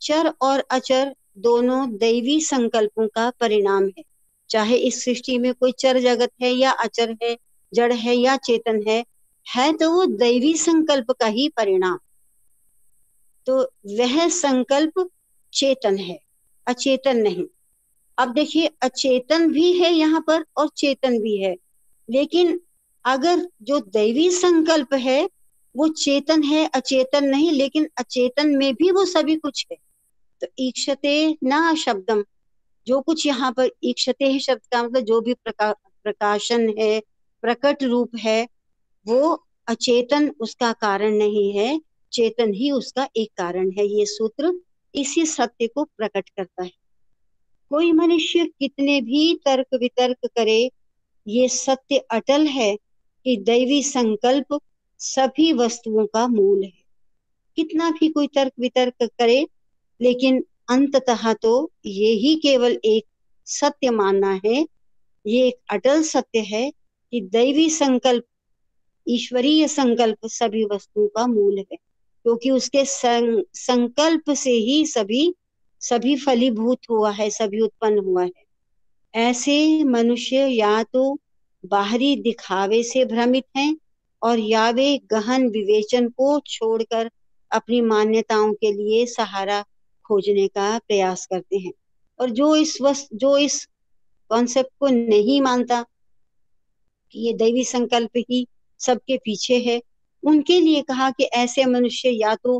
चर और अचर दोनों दैवी संकल्पों का परिणाम है। चाहे इस सृष्टि में कोई चर जगत है या अचर है, जड़ है या चेतन है, है तो वो दैवी संकल्प का ही परिणाम। तो वह संकल्प चेतन है, अचेतन नहीं। अब देखिए, अचेतन भी है यहाँ पर और चेतन भी है, लेकिन अगर जो दैवी संकल्प है वो चेतन है, अचेतन नहीं, लेकिन अचेतन में भी वो सभी कुछ है। तो ईक्षते न शब्दम, जो कुछ यहाँ पर ईक्षते है शब्द का मतलब जो भी प्रकाशन है, प्रकट रूप है, वो अचेतन उसका कारण नहीं है, चेतन ही उसका एक कारण है। ये सूत्र इसी सत्य को प्रकट करता है। कोई मनुष्य कितने भी तर्क वितर्क करे, ये सत्य अटल है कि दैवी संकल्प सभी वस्तुओं का मूल है। कितना भी कोई तर्क वितर्क करे, लेकिन अंततः तो ये ही केवल एक सत्य मानना है, ये एक अटल सत्य है कि दैवी संकल्प, ईश्वरीय संकल्प सभी वस्तुओं का मूल है, क्योंकि उसके संकल्प से ही सभी फलीभूत हुआ है, सभी उत्पन्न हुआ है। ऐसे मनुष्य या तो बाहरी दिखावे से भ्रमित हैं और या वे गहन विवेचन को छोड़कर अपनी मान्यताओं के लिए सहारा खोजने का प्रयास करते हैं। और जो इस कॉन्सेप्ट को नहीं मानता कि ये दैवी संकल्प ही सबके पीछे है, उनके लिए कहा कि ऐसे मनुष्य या तो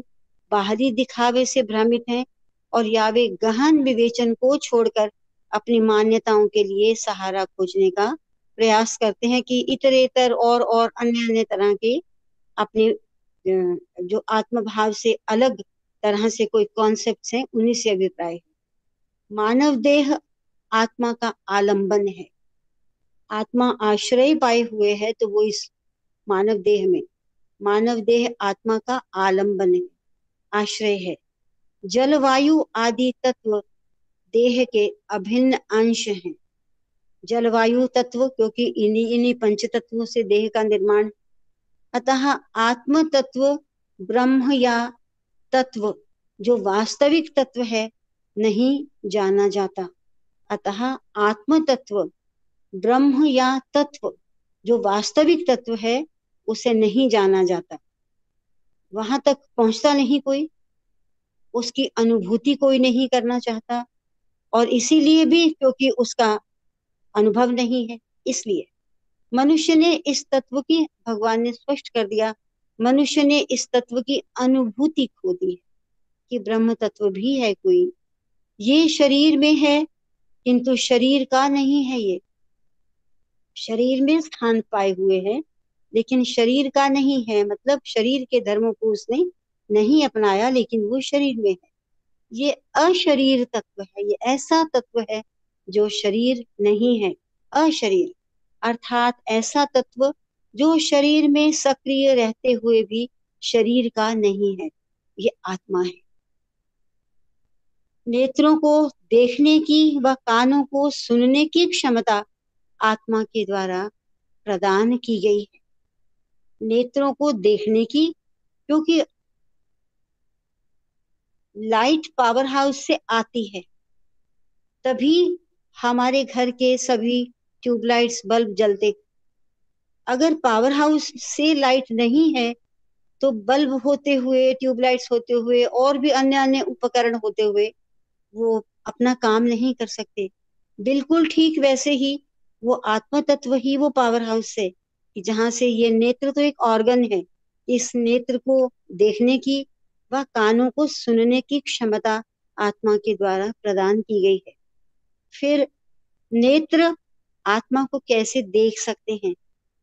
बाहरी दिखावे से भ्रमित हैं और या वे गहन विवेचन को छोड़कर अपनी मान्यताओं के लिए सहारा खोजने का प्रयास करते हैं कि इतरेतर और अन्य अन्य तरह के अपने जो आत्मभाव से अलग तरह से कोई कॉन्सेप्ट्स हैं, उन्हीं से अभिप्राय है। मानव देह आत्मा का आलंबन है, आत्मा आश्रय पाए हुए है, तो वो इस मानव देह में, मानव देह आत्मा का आलंबन है, आश्रय है। जलवायु आदि तत्व देह के अभिन्न अंश हैं। जलवायु तत्व, क्योंकि इन्हीं पंच तत्वों से देह का निर्माण। अतः आत्म तत्व ब्रह्म या तत्व जो वास्तविक तत्व है नहीं जाना जाता। अतः आत्म तत्व ब्रह्म या तत्व जो वास्तविक तत्व है उसे नहीं जाना जाता, वहां तक पहुंचता नहीं कोई, उसकी अनुभूति कोई नहीं करना चाहता, और इसीलिए भी क्योंकि उसका अनुभव नहीं है, इसलिए मनुष्य ने इस तत्व की, भगवान ने स्पष्ट कर दिया, मनुष्य ने इस तत्व की अनुभूति खो दी है कि ब्रह्म तत्व भी है कोई। ये शरीर में है किंतु शरीर का नहीं है, ये शरीर में स्थान पाए हुए है लेकिन शरीर का नहीं है, मतलब शरीर के धर्मों को उसने नहीं अपनाया, लेकिन वो शरीर में है। ये अशरीर तत्व है, ये ऐसा तत्व है जो शरीर नहीं है। अशरीर अर्थात ऐसा तत्व जो शरीर में सक्रिय रहते हुए भी शरीर का नहीं है, ये आत्मा है। नेत्रों को देखने की व कानों को सुनने की क्षमता आत्मा के द्वारा प्रदान की गई है। नेत्रों को देखने की, क्योंकि लाइट पावर हाउस से आती है, तभी हमारे घर के सभी ट्यूबलाइट्स बल्ब जलते। अगर पावर हाउस से लाइट नहीं है तो बल्ब होते हुए, ट्यूबलाइट्स होते हुए और भी अन्य अन्य उपकरण होते हुए वो अपना काम नहीं कर सकते। बिल्कुल ठीक वैसे ही वो आत्म तत्व ही वो पावर हाउस है कि जहां से ये नेत्र तो एक ऑर्गन है, इस नेत्र को देखने की व कानों को सुनने की क्षमता आत्मा के द्वारा प्रदान की गई है। फिर नेत्र आत्मा को कैसे देख सकते हैं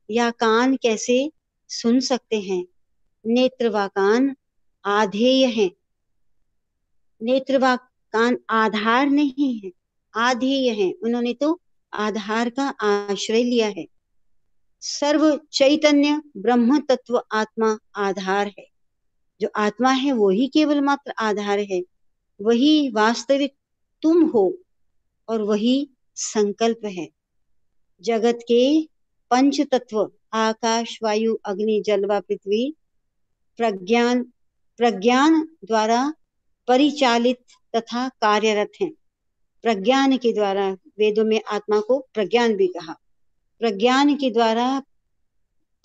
या कान कैसे सुन सकते हैं? नेत्र व कान आधेय हैं, नेत्र व कान आधार नहीं है, आधेय हैं। उन्होंने तो आधार का आश्रय लिया है। सर्व चैतन्य ब्रह्म तत्व आत्मा आधार है। जो आत्मा है वो ही केवल मात्र आधार है, वही वास्तविक तुम हो और वही संकल्प है। जगत के पंच तत्व आकाश, वायु, अग्नि, जल व पृथ्वी प्रज्ञान द्वारा परिचालित तथा कार्यरत हैं। प्रज्ञान के द्वारा, वेदों में आत्मा को प्रज्ञान भी कहा, प्रज्ञान के द्वारा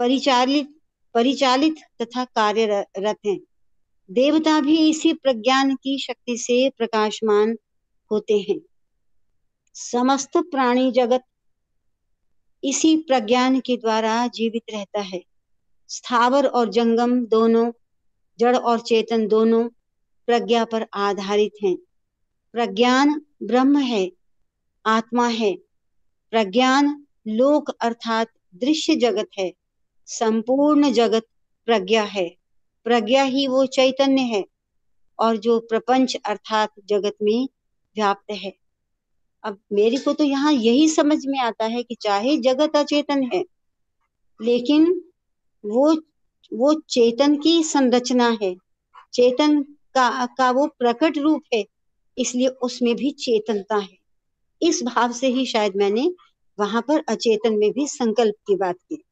परिचालित परिचालित तथा कार्यरत हैं। देवता भी इसी प्रज्ञान की शक्ति से प्रकाशमान होते हैं। समस्त प्राणी जगत इसी प्रज्ञान के द्वारा जीवित रहता है। स्थावर और जंगम दोनों, जड़ और चेतन दोनों प्रज्ञा पर आधारित हैं। प्रज्ञान ब्रह्म है, आत्मा है। प्रज्ञान लोक अर्थात दृश्य जगत है। संपूर्ण जगत प्रज्ञा है। प्रज्ञा ही वो चैतन्य है और जो प्रपंच अर्थात जगत में व्याप्त है। अब मेरे को तो यहाँ यही समझ में आता है कि चाहे जगत अचेतन है, लेकिन वो चेतन की संरचना है, चेतन का वो प्रकट रूप है, इसलिए उसमें भी चेतनता है। इस भाव से ही शायद मैंने वहां पर अचेतन में भी संकल्प की बात की।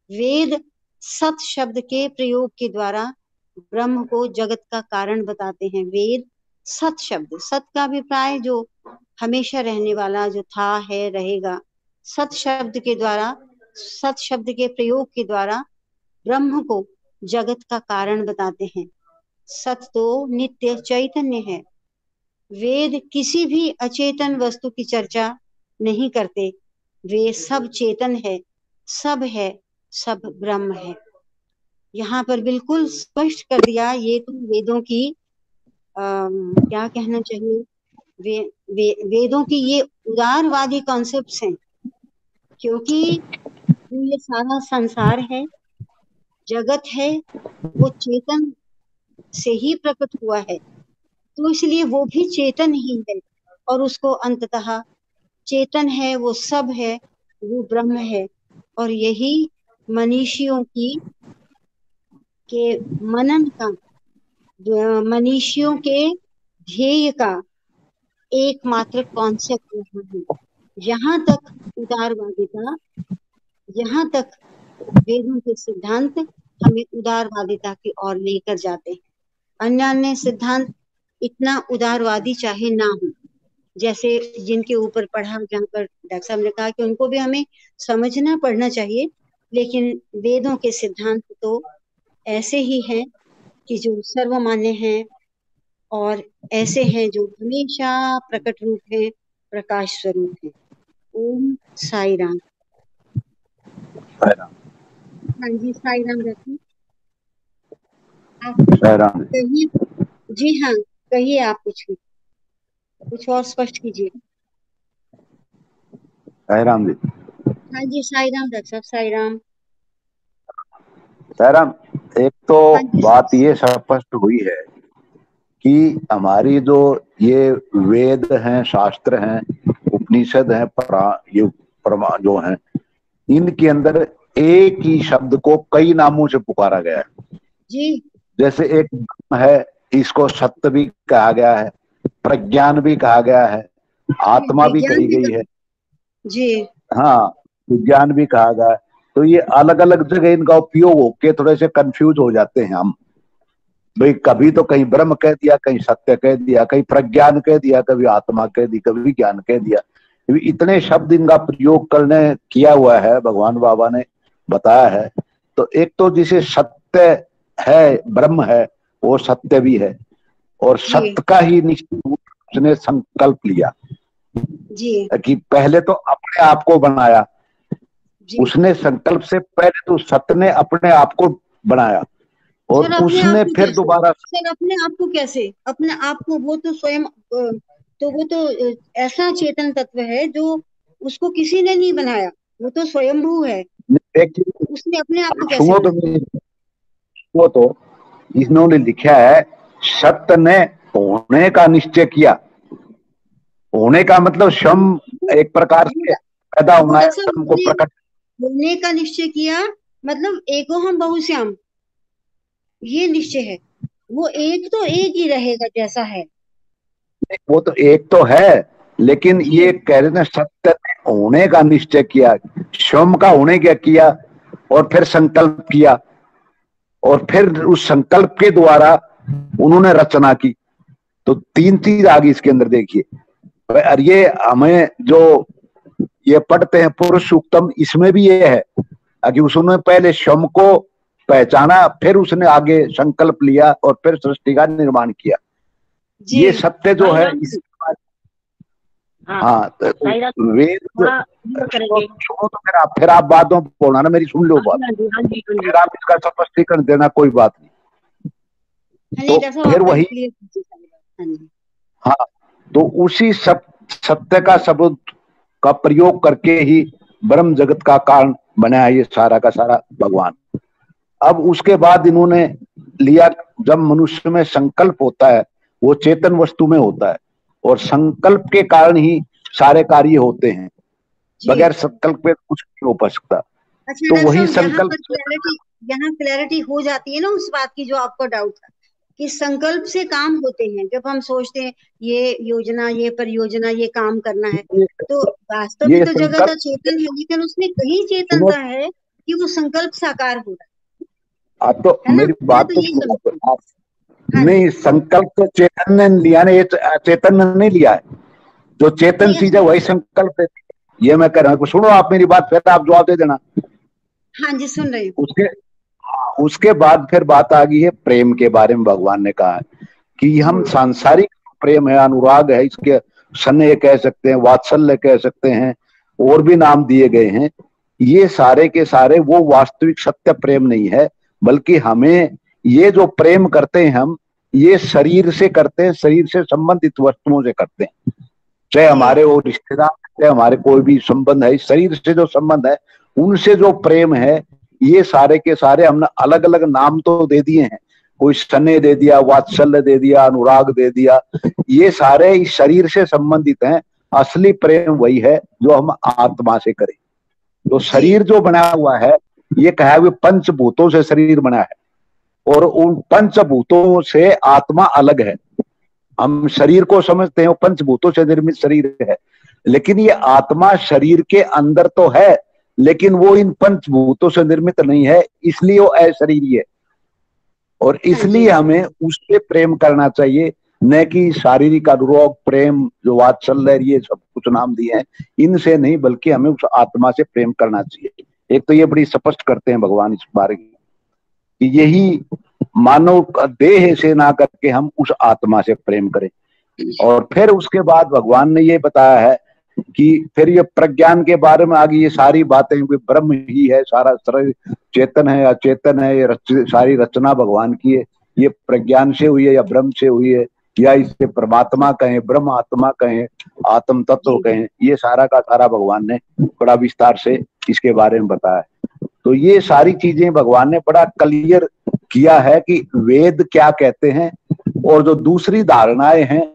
वेद सत शब्द के प्रयोग के द्वारा ब्रह्म को जगत का कारण बताते हैं। वेद सत शब्द, सत का अभिप्राय जो हमेशा रहने वाला, जो था, है, रहेगा। सत शब्द के द्वारा, सत शब्द के प्रयोग के द्वारा ब्रह्म को जगत का कारण बताते हैं। सत तो नित्य चैतन्य है। वेद किसी भी अचेतन वस्तु की चर्चा नहीं करते। वे सब चेतन है, सब सब ब्रह्म है। यहाँ पर बिल्कुल स्पष्ट कर दिया। ये तो वेदों की क्या कहना चाहिए, वेदों की ये उदारवादी कॉन्सेप्ट्स हैं, क्योंकि ये सारा संसार है, जगत है, वो चेतन से ही प्रकट हुआ है, तो इसलिए वो भी चेतन ही है और उसको अंततः चेतन है, वो सब है, वो ब्रह्म है। और यही मनीषियों के मनन का, मनीषियों के ध्येय का एकमात्र कॉन्सेप्ट यहाँ है। यहाँ तक उदारवादिता, यहाँ तक वेदों के सिद्धांत हमें उदारवादिता की ओर लेकर जाते हैं। अन्य सिद्धांत इतना उदारवादी चाहे ना हो, जैसे जिनके ऊपर पढ़ा, जहाँ पर डॉक्टर साहब ने कहा कि उनको भी हमें समझना पढ़ना चाहिए, लेकिन वेदों के सिद्धांत तो ऐसे ही हैं कि जो सर्वमान्य हैं और ऐसे हैं जो हमेशा प्रकट रूप है, प्रकाश स्वरूप है। ओम साई राम। हाँ जी, साई राम रखिए। आप कहिए। जी हाँ, कहिए, आप कुछ और स्पष्ट कीजिए। साई राम जी। हाँ जी, साई राम डॉक्टर साहब, साई राम। साई राम, एक तो बात ये स्पष्ट हुई है कि हमारी जो ये वेद हैं, शास्त्र हैं, उपनिषद हैं, ये जो हैं, इनके अंदर एक ही शब्द को कई नामों से पुकारा गया है जी। जैसे एक है, इसको सत्य भी कहा गया है, प्रज्ञान भी कहा गया है, आत्मा भी कही गई है जी। हाँ, विज्ञान भी कहा गया है। तो ये अलग अलग जगह इनका उपयोग होके थोड़े से कंफ्यूज हो जाते हैं हम। भाई कभी तो कहीं ब्रह्म कह दिया, कहीं सत्य कह दिया, कहीं प्रज्ञान कह दिया, कभी आत्मा कह दी, कभी विज्ञान कह दिया। इतने शब्द इनका प्रयोग करने किया हुआ है, भगवान बाबा ने बताया है। तो एक तो जिसे सत्य है, ब्रह्म है, वो सत्य भी है और सत्य का ही निश्चित उसने संकल्प लिया जी। कि पहले तो अपने आप को बनाया, उसने संकल्प से पहले तो सत्य ने अपने आप को बनाया और उसने फिर दोबारा। सर अपने आप को कैसे? अपने आप को वो तो स्वयं, तो वो तो ऐसा चेतन तत्व है जो उसको किसी ने नहीं बनाया, वो तो स्वयंभू है। उसने अपने आप को कैसे? वो तो इन्होंने लिखा है, सत्य ने होने का निश्चय किया। होने का मतलब स्वयं एक प्रकार से पैदा होना है, स्वयं को प्रकट होने का निश्चय किया, मतलब एको हम बहुश्याम, ये निश्चय है। वो एक तो एक ही रहेगा जैसा है, वो तो एक तो है, लेकिन ये कह रहे हैं सत्य ने होने का निश्चय किया, स्वयं का होने क्या किया और फिर संकल्प किया और फिर उस संकल्प के द्वारा उन्होंने रचना की। तो तीन चीज आ गई इसके अंदर। देखिए, और ये हमें जो ये पढ़ते हैं पुरुष सूक्तम, इसमें भी ये है कि उसने पहले स्वयं को पहचाना, फिर उसने आगे संकल्प लिया और फिर सृष्टि का निर्माण किया। जी ये सत्य जो है हाँ हाँ, वेद करेंगे। सुनो तो फिर आप बातों बोलना ना, मेरी सुन लो बात, हाँ जी, हाँ जी, हाँ जी। फिर आप इसका स्पष्टीकरण देना, कोई बात नहीं। नहीं, तो डॉक्टर साहब, फिर आप वही clear कीजिए सारी बात। हाँ जी, हाँ, तो उसी सत्य का शब्द का प्रयोग करके ही ब्रह्म जगत का कारण बना है ये सारा का सारा भगवान। अब उसके बाद इन्होंने लिया, जब मनुष्य में संकल्प होता है वो चेतन वस्तु में होता है, और संकल्प के कारण ही सारे कार्य होते हैं, जी। बगैर संकल्प के कुछ नहीं हो पा सकता। अच्छा तो डॉक्टर वही साहब, संकल्प यहाँ क्लैरिटी हो जाती है ना उस बात की जो आपको डाउट था, कि संकल्प से काम होते हैं। जब हम सोचते हैं ये योजना, ये परियोजना, ये काम करना है, तो वास्तव में ये तो जगत संकल्प अचेतन है, लेकिन उसमें कहीं सुनो, चेतनता है कि वो संकल्प साकार हो रहा आप तो है ना। मेरी मैं बात तो तो ये सुनो, समझती हूँ। आप हाँ नहीं, जी, संकल्प तो चेतन ने लिया ना, ये चेतन ने नहीं लिया है। जो चेतन नहीं, चीज है वही संकल्प है, ये मैं कह रहा हूँ। सुनो आप मेरी बात, फिर आप जवाब दे देना। हाँ जी, सुन रही हूँ। उसके बाद फिर बात आ गई है प्रेम के बारे में। भगवान ने कहा है कि हम सांसारिक प्रेम है, अनुराग है, इसके स्नेह कह सकते हैं, वात्सल्य कह सकते हैं, और भी नाम दिए गए हैं, ये सारे के सारे वो वास्तविक सत्य प्रेम नहीं है, बल्कि हमें ये जो प्रेम करते हैं हम, ये शरीर से करते हैं, शरीर से संबंधित वस्तुओं से करते हैं, चाहे हमारे वो रिश्तेदार, चाहे हमारे कोई भी संबंध है, शरीर से जो संबंध है उनसे जो प्रेम है, ये सारे के सारे हमने अलग अलग नाम तो दे दिए हैं, कोई स्नेह दे दिया, वात्सल्य दे दिया, अनुराग दे दिया, ये सारे इस शरीर से संबंधित हैं। असली प्रेम वही है जो हम आत्मा से करें। तो शरीर जो बना हुआ है, ये कहा हुआ पंचभूतों से शरीर बना है, और उन पंचभूतों से आत्मा अलग है। हम शरीर को समझते हैं पंचभूतों से निर्मित शरीर है, लेकिन ये आत्मा शरीर के अंदर तो है, लेकिन वो इन पंचभूतों से निर्मित नहीं है, इसलिए वो अशरीरी है। और इसलिए हमें उससे प्रेम करना चाहिए, न कि शारीरिक अनुराग, प्रेम, जो वात्सल्य, ये सब कुछ नाम दिए हैं, इनसे नहीं, बल्कि हमें उस आत्मा से प्रेम करना चाहिए। एक तो ये बड़ी स्पष्ट करते हैं भगवान इस बारे में कि यही मानव देह से ना करके हम उस आत्मा से प्रेम करें। और फिर उसके बाद भगवान ने ये बताया है कि फिर ये प्रज्ञान के बारे में आगे ये सारी बातें, ब्रह्म ही है, सारा शरीर चेतन है, अचेतन है, ये सारी रचना भगवान की है, ये प्रज्ञान से हुई है या ब्रह्म से हुई है, या इसे परमात्मा कहें, ब्रह्म आत्मा कहें, आत्म तत्व कहें, ये सारा का सारा भगवान ने बड़ा विस्तार से इसके बारे में बताया। तो ये सारी चीजें भगवान ने बड़ा क्लियर किया है कि वेद क्या कहते हैं, और जो दूसरी धारणाएं हैं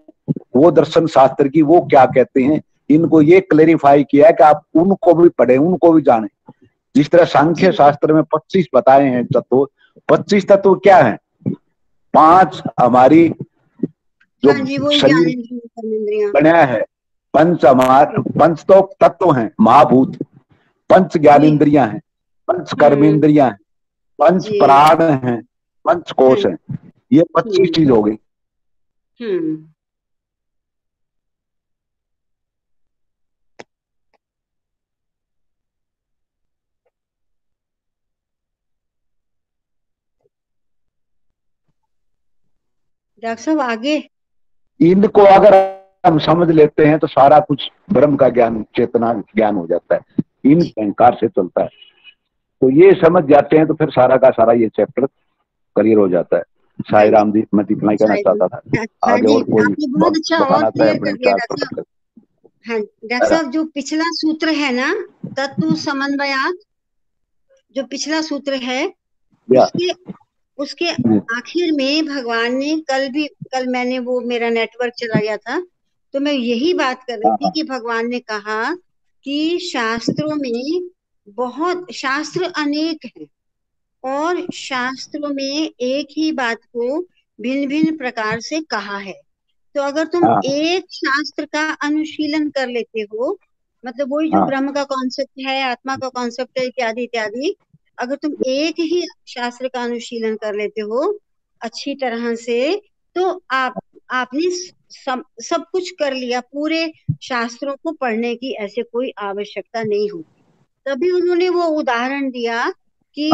वो दर्शन शास्त्र की, वो क्या कहते हैं, इनको ये क्लेरिफाई किया है कि आप उनको भी पढ़ें, उनको भी जानें। जिस तरह सांख्य शास्त्र में 25 बताए हैं तत्व, 25 तत्व क्या है? 5 हमारी जो शरीर बनाया है, पंच तो तत्व हैं, महाभूत, 5 ज्ञानेन्द्रियां हैं, 5 कर्मेंद्रियां हैं, 5 प्राण हैं, 5 कोश हैं, ये 25 चीज हो गई। डॉक्टर साहब आगे, इनको अगर हम समझ लेते हैं तो सारा कुछ ब्रह्म का ज्ञान, चेतना ज्ञान हो जाता है, इन अहंकार से चलता है। तो ये समझ जाते हैं तो फिर सारा का सारा ये चैप्टर क्लियर हो जाता है। साई राम जी, मैं इतना ही कहना चाहता था। आगे और कोई बहुत अच्छा और क्लियर कर दिया डॉक्टर साहब। हाँ डॉक्टर साहब, जो पिछला सूत्र है ना, तत्व समन्वयात, जो पिछला सूत्र है, उसके आखिर में भगवान ने कल मैंने वो, मेरा नेटवर्क चला गया था, तो मैं यही बात कर रही थी कि भगवान ने कहा कि शास्त्रों में शास्त्र अनेक हैं, और शास्त्रों में एक ही बात को भिन्न भिन्न प्रकार से कहा है। तो अगर तुम एक शास्त्र का अनुशीलन कर लेते हो, मतलब वही जो ब्रह्म का कॉन्सेप्ट है, आत्मा का कॉन्सेप्ट है, इत्यादि इत्यादि, अगर तुम एक ही शास्त्र का अनुशीलन कर लेते हो अच्छी तरह से, तो आपने सब कुछ कर लिया। पूरे शास्त्रों को पढ़ने की ऐसे कोई आवश्यकता नहीं होती। तभी उन्होंने वो उदाहरण दिया कि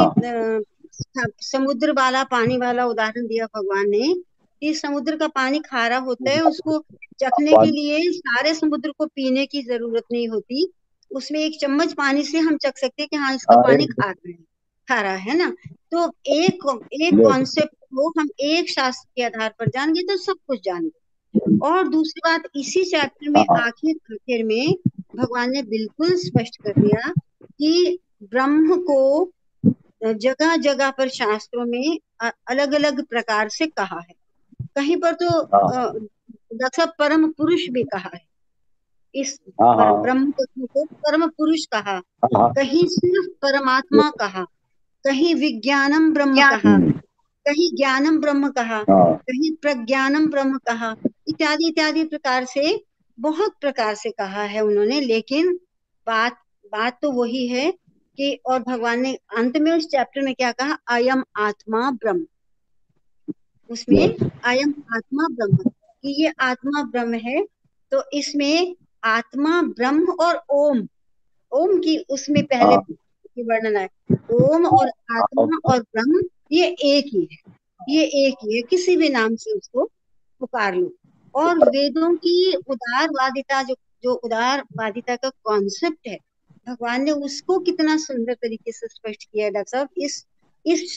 समुद्र वाला पानी वाला उदाहरण दिया भगवान ने कि समुद्र का पानी खारा होता है, उसको चखने के लिए सारे समुद्र को पीने की जरूरत नहीं होती, उसमें एक चम्मच पानी से हम चख सकते हैं कि हाँ इसका पानी खारा है ना। तो एक कॉन्सेप्ट को हम एक शास्त्र के आधार पर जान गए तो सब कुछ जान गए। और दूसरी बात, इसी चैप्टर में आखिर में भगवान ने बिल्कुल स्पष्ट कर दिया कि ब्रह्म को जगह जगह पर शास्त्रों में अलग अलग प्रकार से कहा है। कहीं पर तो डॉक्टर साहब परम पुरुष भी कहा है, इस ब्रह्म तत्व को परम पुरुष कहा, कहीं सिर्फ परमात्मा कहा, कहीं विज्ञानम ब्रह्म कहा, कहीं ज्ञानम ब्रह्म कहा, कहीं प्रज्ञानम ब्रह्म कहा, इत्यादि इत्यादि प्रकार से बहुत प्रकार से कहा है उन्होंने। लेकिन बात तो वही है कि, और भगवान ने अंत में उस चैप्टर में क्या कहा, अयम आत्मा ब्रह्म, उसमें अयम आत्मा ब्रह्म, कि ये आत्मा ब्रह्म है। तो इसमें आत्मा ब्रह्म और ओम की उसमें पहले की वर्णन है, ओम और आत्मा और ब्रह्म ये एक ही है, ये एक ही है, किसी भी नाम से उसको पुकार लो। और वेदों की उदारवादिता, जो उदारवादिता का कॉन्सेप्ट है, भगवान ने उसको कितना सुंदर तरीके से स्पष्ट किया है डॉक्टर साहब इस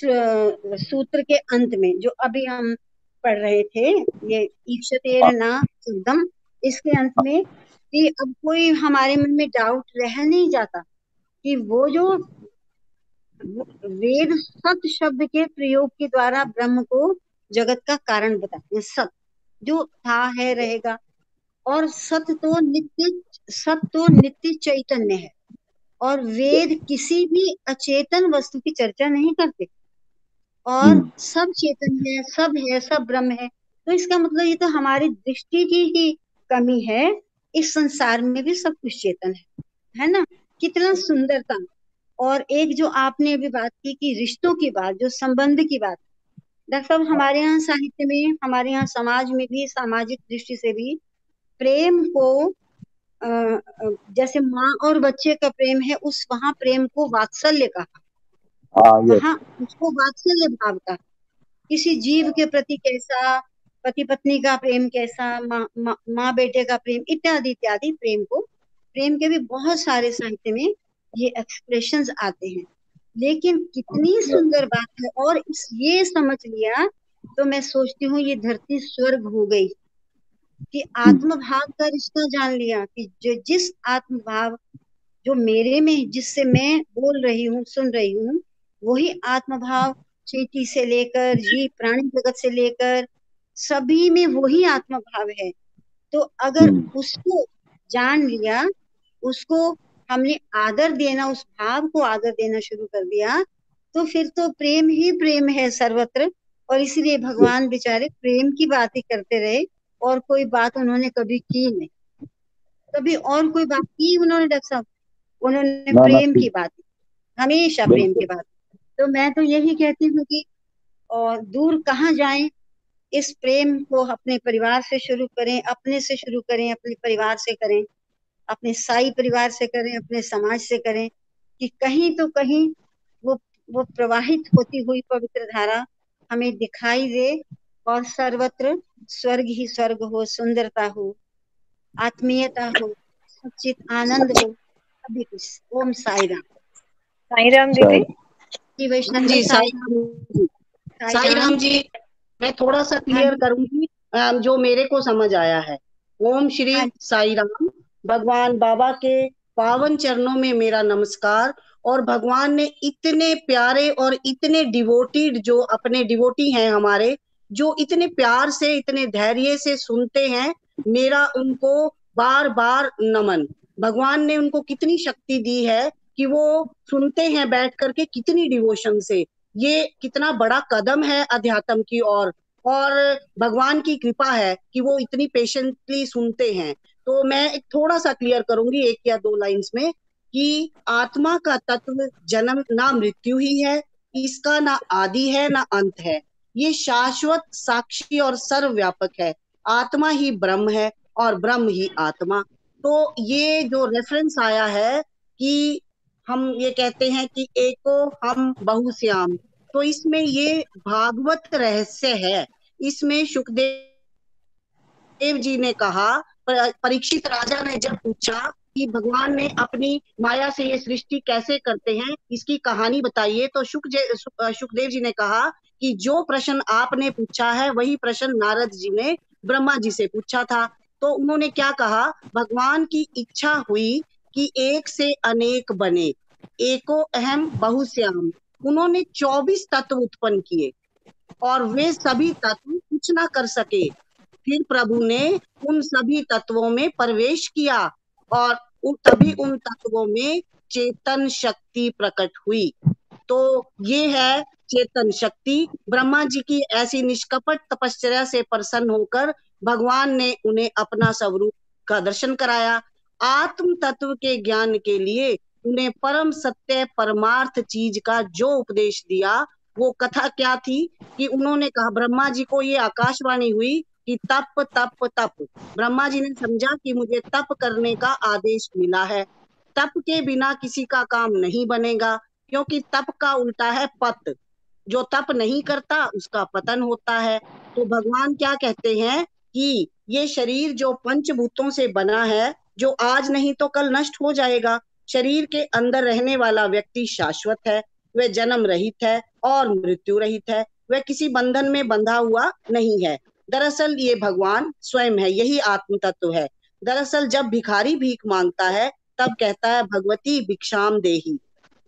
सूत्र के अंत में, जो अभी हम पढ़ रहे थे, ये ईक्षतेर न एकदम इसके अंत में, कि अब कोई हमारे मन में डाउट रह नहीं जाता कि वो जो वेद सत शब्द के प्रयोग के द्वारा ब्रह्म को जगत का कारण बताते हैं, सत जो था है रहेगा, और सत तो नित्य चैतन्य है, और वेद किसी भी अचेतन वस्तु की चर्चा नहीं करते, और सब चेतन है, सब ब्रह्म है। तो इसका मतलब ये तो हमारी दृष्टि की ही कमी है, इस संसार में भी सब कुछ चेतन है ना। कितना सुंदरता। और एक जो आपने अभी बात की कि रिश्तों की बात, जो संबंध की बात, डॉक्टर साहब हमारे यहाँ साहित्य में, हमारे यहाँ समाज में भी, सामाजिक दृष्टि से भी प्रेम को जैसे माँ और बच्चे का प्रेम है, वहां प्रेम को वात्सल्य कहा, वहां उसको वात्सल्य भाव का, किसी जीव के प्रति कैसा, पति पत्नी का प्रेम कैसा, माँ बेटे का प्रेम, इत्यादि इत्यादि प्रेम के भी बहुत सारे साहित्य में ये एक्सप्रेशंस आते हैं। लेकिन कितनी सुंदर बात है, और ये समझ लिया तो मैं सोचती हूँ ये धरती स्वर्ग हो गई, कि आत्मभाव का रिश्ता जान लिया, कि जिस आत्मभाव जो मेरे में, जिससे मैं बोल रही हूँ, सुन रही हूँ, वही आत्मभाव चींटी से लेकर जीव प्राणी जगत से लेकर सभी में वही आत्मभाव है। तो अगर उसको जान लिया, उसको हमने आदर देना, उस भाव को आदर देना शुरू कर दिया, तो फिर तो प्रेम ही प्रेम है सर्वत्र। और इसलिए भगवान बेचारे प्रेम की बात ही करते रहे, और कोई बात उन्होंने कभी की नहीं, कभी और कोई बात की उन्होंने डॉक्टर साहब, उन्होंने प्रेम की बात, हमेशा प्रेम की बात। तो मैं तो यही कहती हूँ कि और दूर कहाँ जाएं, इस प्रेम को अपने परिवार से शुरू करें, अपने से शुरू करें, अपने परिवार से करें, अपने साई परिवार से करें, अपने समाज से करें, कि कहीं तो कहीं वो प्रवाहित होती हुई पवित्र धारा हमें दिखाई दे, और सर्वत्र स्वर्ग ही स्वर्ग हो, सुंदरता हो, आत्मीयता हो, सच्चित आनंद हो, अभी कुछ। ओम साई राम। साई राम दीदी। जी वैष्णव जी साई राम जी, मैं थोड़ा सा क्लियर करूंगी जो मेरे को समझ आया है। ओम श्री साई राम। भगवान बाबा के पावन चरणों में मेरा नमस्कार। और भगवान ने इतने प्यारे और इतने डिवोटेड, जो अपने डिवोटी हैं हमारे, जो इतने प्यार से, इतने धैर्य से सुनते हैं, मेरा उनको बार बार नमन। भगवान ने उनको कितनी शक्ति दी है कि वो सुनते हैं बैठ करके, कितनी डिवोशन से। ये कितना बड़ा कदम है अध्यात्म की ओर, और भगवान की कृपा है कि वो इतनी पेशेंटली सुनते हैं। तो मैं एक थोड़ा सा क्लियर करूंगी 1 या 2 लाइंस में, कि आत्मा का तत्व जन्म ना मृत्यु ही है, इसका ना आदि है ना अंत है, ये शाश्वत, साक्षी और सर्वव्यापक है। आत्मा ही ब्रह्म है और ब्रह्म ही आत्मा। तो ये जो रेफरेंस आया है कि हम ये कहते हैं कि एको हम बहुश्याम, तो इसमें ये भागवत रहस्य है। इसमें सुखदेव जी ने कहा, परीक्षित राजा ने जब पूछा कि भगवान ने अपनी माया से ये सृष्टि कैसे करते हैं, इसकी कहानी बताइए, तो सुखदेव जी ने कहा कि जो प्रश्न आपने पूछा है वही प्रश्न नारद जी ने ब्रह्मा जी से पूछा था। तो उन्होंने क्या कहा, भगवान की इच्छा हुई कि एक से अनेक बने, एको अहम बहुश्याम। उन्होंने 24 तत्व उत्पन्न किए और वे सभी तत्व कुछ ना कर सके। फिर प्रभु ने उन सभी तत्वों में प्रवेश किया और तभी उन तत्वों में चेतन शक्ति प्रकट हुई। तो ये है चेतन शक्ति। ब्रह्मा जी की ऐसी निष्कपट तपश्चर्या से प्रसन्न होकर भगवान ने उन्हें अपना स्वरूप का दर्शन कराया। आत्म तत्व के ज्ञान के लिए उन्हें परम सत्य परमार्थ चीज का जो उपदेश दिया, वो कथा क्या थी कि उन्होंने कहा, ब्रह्मा जी को ये आकाशवाणी हुई कि तप तप तप। ब्रह्मा जी ने समझा कि मुझे तप करने का आदेश मिला है। तप के बिना किसी का काम नहीं बनेगा, क्योंकि तप का उल्टा है पत। जो तप नहीं करता उसका पतन होता है। तो भगवान क्या कहते हैं कि ये शरीर जो पंचभूतों से बना है, जो आज नहीं तो कल नष्ट हो जाएगा। शरीर के अंदर रहने वाला व्यक्ति शाश्वत है, वह जन्म रहित है और मृत्यु रहित है, वह किसी बंधन में बंधा हुआ नहीं है। दरअसल ये भगवान स्वयं है, यही आत्म तत्व है। दरअसल जब भिखारी भीख मांगता है तब कहता है भगवती भिक्षाम देही।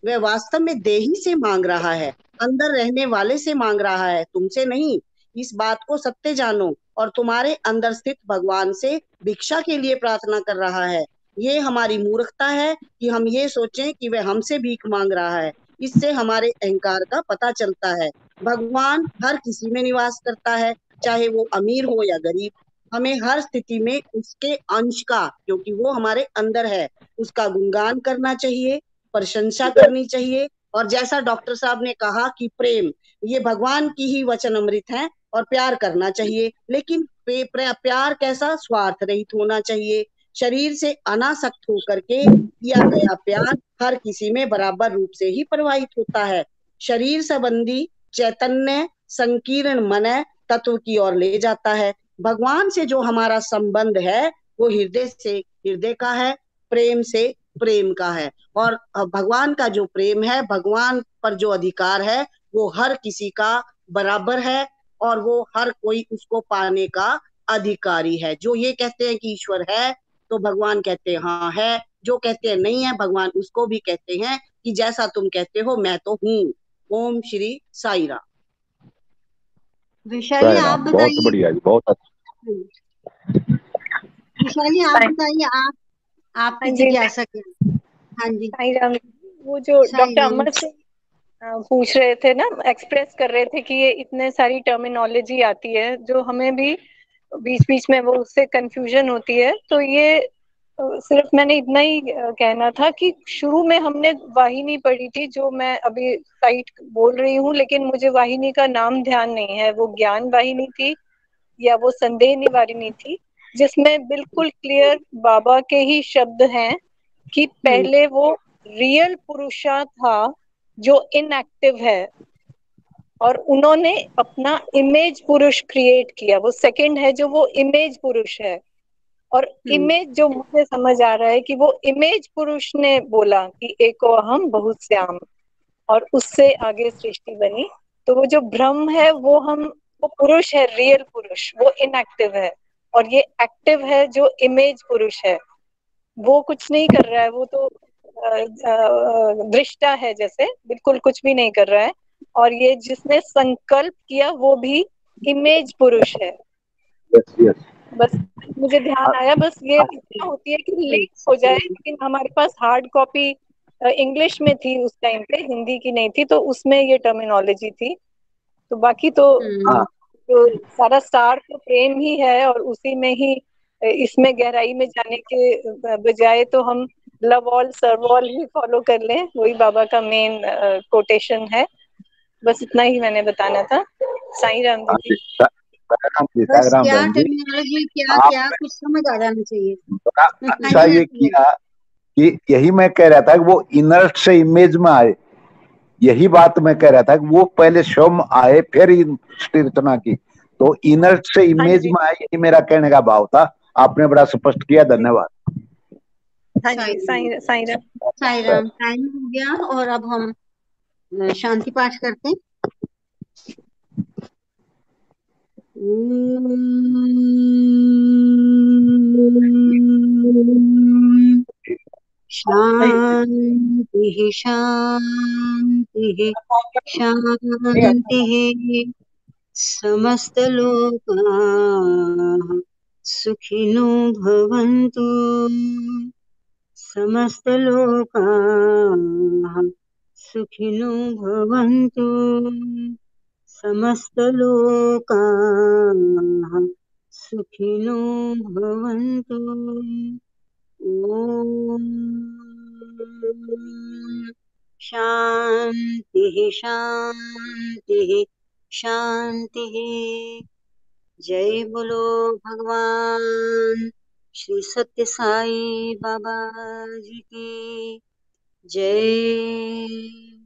वह वास्तव में देही से मांग रहा है, अंदर रहने वाले से मांग रहा है, तुमसे नहीं। इस बात को सत्य जानो और तुम्हारे अंदर स्थित भगवान से भिक्षा के लिए प्रार्थना कर रहा है। ये हमारी मूर्खता है कि हम ये सोचें कि वह हमसे भीख मांग रहा है। इससे हमारे अहंकार का पता चलता है। भगवान हर किसी में निवास करता है, चाहे वो अमीर हो या गरीब। हमें हर स्थिति में उसके अंश का, क्योंकि वो हमारे अंदर है, उसका गुणगान करना चाहिए, प्रशंसा करनी चाहिए। और जैसा डॉक्टर साहब ने कहा कि प्रेम ये भगवान की ही वचन अमृत है और प्यार करना चाहिए, लेकिन प्यार कैसा, स्वार्थ रहित होना चाहिए। शरीर से अनासक्त होकर के किया गया प्यार हर किसी में बराबर रूप से ही प्रवाहित होता है। शरीर संबंधी चैतन्य संकीर्ण मन तत्व की ओर ले जाता है। भगवान से जो हमारा संबंध है वो हृदय से हृदय का है, प्रेम से प्रेम का है। और भगवान का जो प्रेम है, भगवान पर जो अधिकार है, वो हर किसी का बराबर है और वो हर कोई उसको पाने का अधिकारी है। जो ये कहते हैं कि ईश्वर है तो भगवान कहते हैं हाँ है, जो कहते हैं नहीं है भगवान उसको भी कहते हैं कि जैसा तुम कहते हो मैं तो हूँ। ओम श्री साई राम। विशाली आप बहुत बताइए। बढ़िया जी, बहुत अच्छा। विशाली आप बताइए, आपकी हाँ जी, जिज्ञासा क्या? हाँ जी साई राम। वो जो साई डॉक्टर राम। अमर सिंह पूछ रहे थे ना, एक्सप्रेस कर रहे थे कि ये इतने सारी टर्मिनोलॉजी आती है जो हमें भी बीच बीच में वो उससे कंफ्यूजन होती है। तो ये सिर्फ मैंने इतना ही कहना था कि शुरू में हमने वाहिनी पढ़ी थी, जो मैं अभी साइट बोल रही हूँ, लेकिन मुझे वाहिनी का नाम ध्यान नहीं है। वो ज्ञान वाहिनी थी या वो संदेह निवारिणी थी, जिसमें बिल्कुल क्लियर बाबा के ही शब्द हैं कि पहले वो रियल पुरुषा था जो इनएक्टिव है, और उन्होंने अपना इमेज पुरुष क्रिएट किया। वो सेकंड है जो वो इमेज पुरुष है। और इमेज जो मुझे समझ आ रहा है कि वो इमेज पुरुष ने बोला कि एको अहम बहुश्याम, और उससे आगे सृष्टि बनी। तो वो जो ब्रह्म है वो पुरुष है, रियल पुरुष, वो इनएक्टिव है। और ये एक्टिव है जो इमेज पुरुष है, वो कुछ नहीं कर रहा है, वो तो दृष्टा है, जैसे बिल्कुल कुछ भी नहीं कर रहा है। और ये जिसने संकल्प किया वो भी इमेज पुरुष है। बस मुझे ध्यान आया, बस ये इच्छा होती है कि लिंक हो जाए, लेकिन हमारे पास हार्ड कॉपी इंग्लिश में थी उस टाइम पे, हिंदी की नहीं थी, तो उसमें ये टर्मिनोलॉजी थी। तो बाकी तो सारा सार तो प्रेम ही है, और उसी में ही इसमें गहराई में जाने के बजाय तो हम लव ऑल सर्व ऑल ही फॉलो कर लें, वही बाबा का मेन कोटेशन है। बस इतना ही मैंने बताना था। साईं राम दीदी। बस क्या टर्मिनोलॉजी क्या कुछ समझ आ जाना चाहिए। अच्छा ये किया कि यही मैं कह रहा था कि वो इनर्ट से इमेज में आए, यही बात मैं कह रहा था कि वो पहले स्वयं आए फिर इन सृष्टि रचना की, तो इनर से हाँ इमेज जी में आए, यही मेरा कहने का भाव था। आपने बड़ा स्पष्ट किया, धन्यवाद। हाँ जी साईं साईं राम। साई राम, टाइम हो गया और अब हम शांति पाठ करते हैं। शांति शांति शांति, समस्त लोकाः सुखिनो भवन्तु, समस्त लोकाः सुखिनो भवन्तु, समस्त लोकाः सुखिनो भवन्तु। ॐ शान्तिः शान्तिः शान्तिः। जय बोलो भगवान श्री सत्य साई बाबा जी की जय।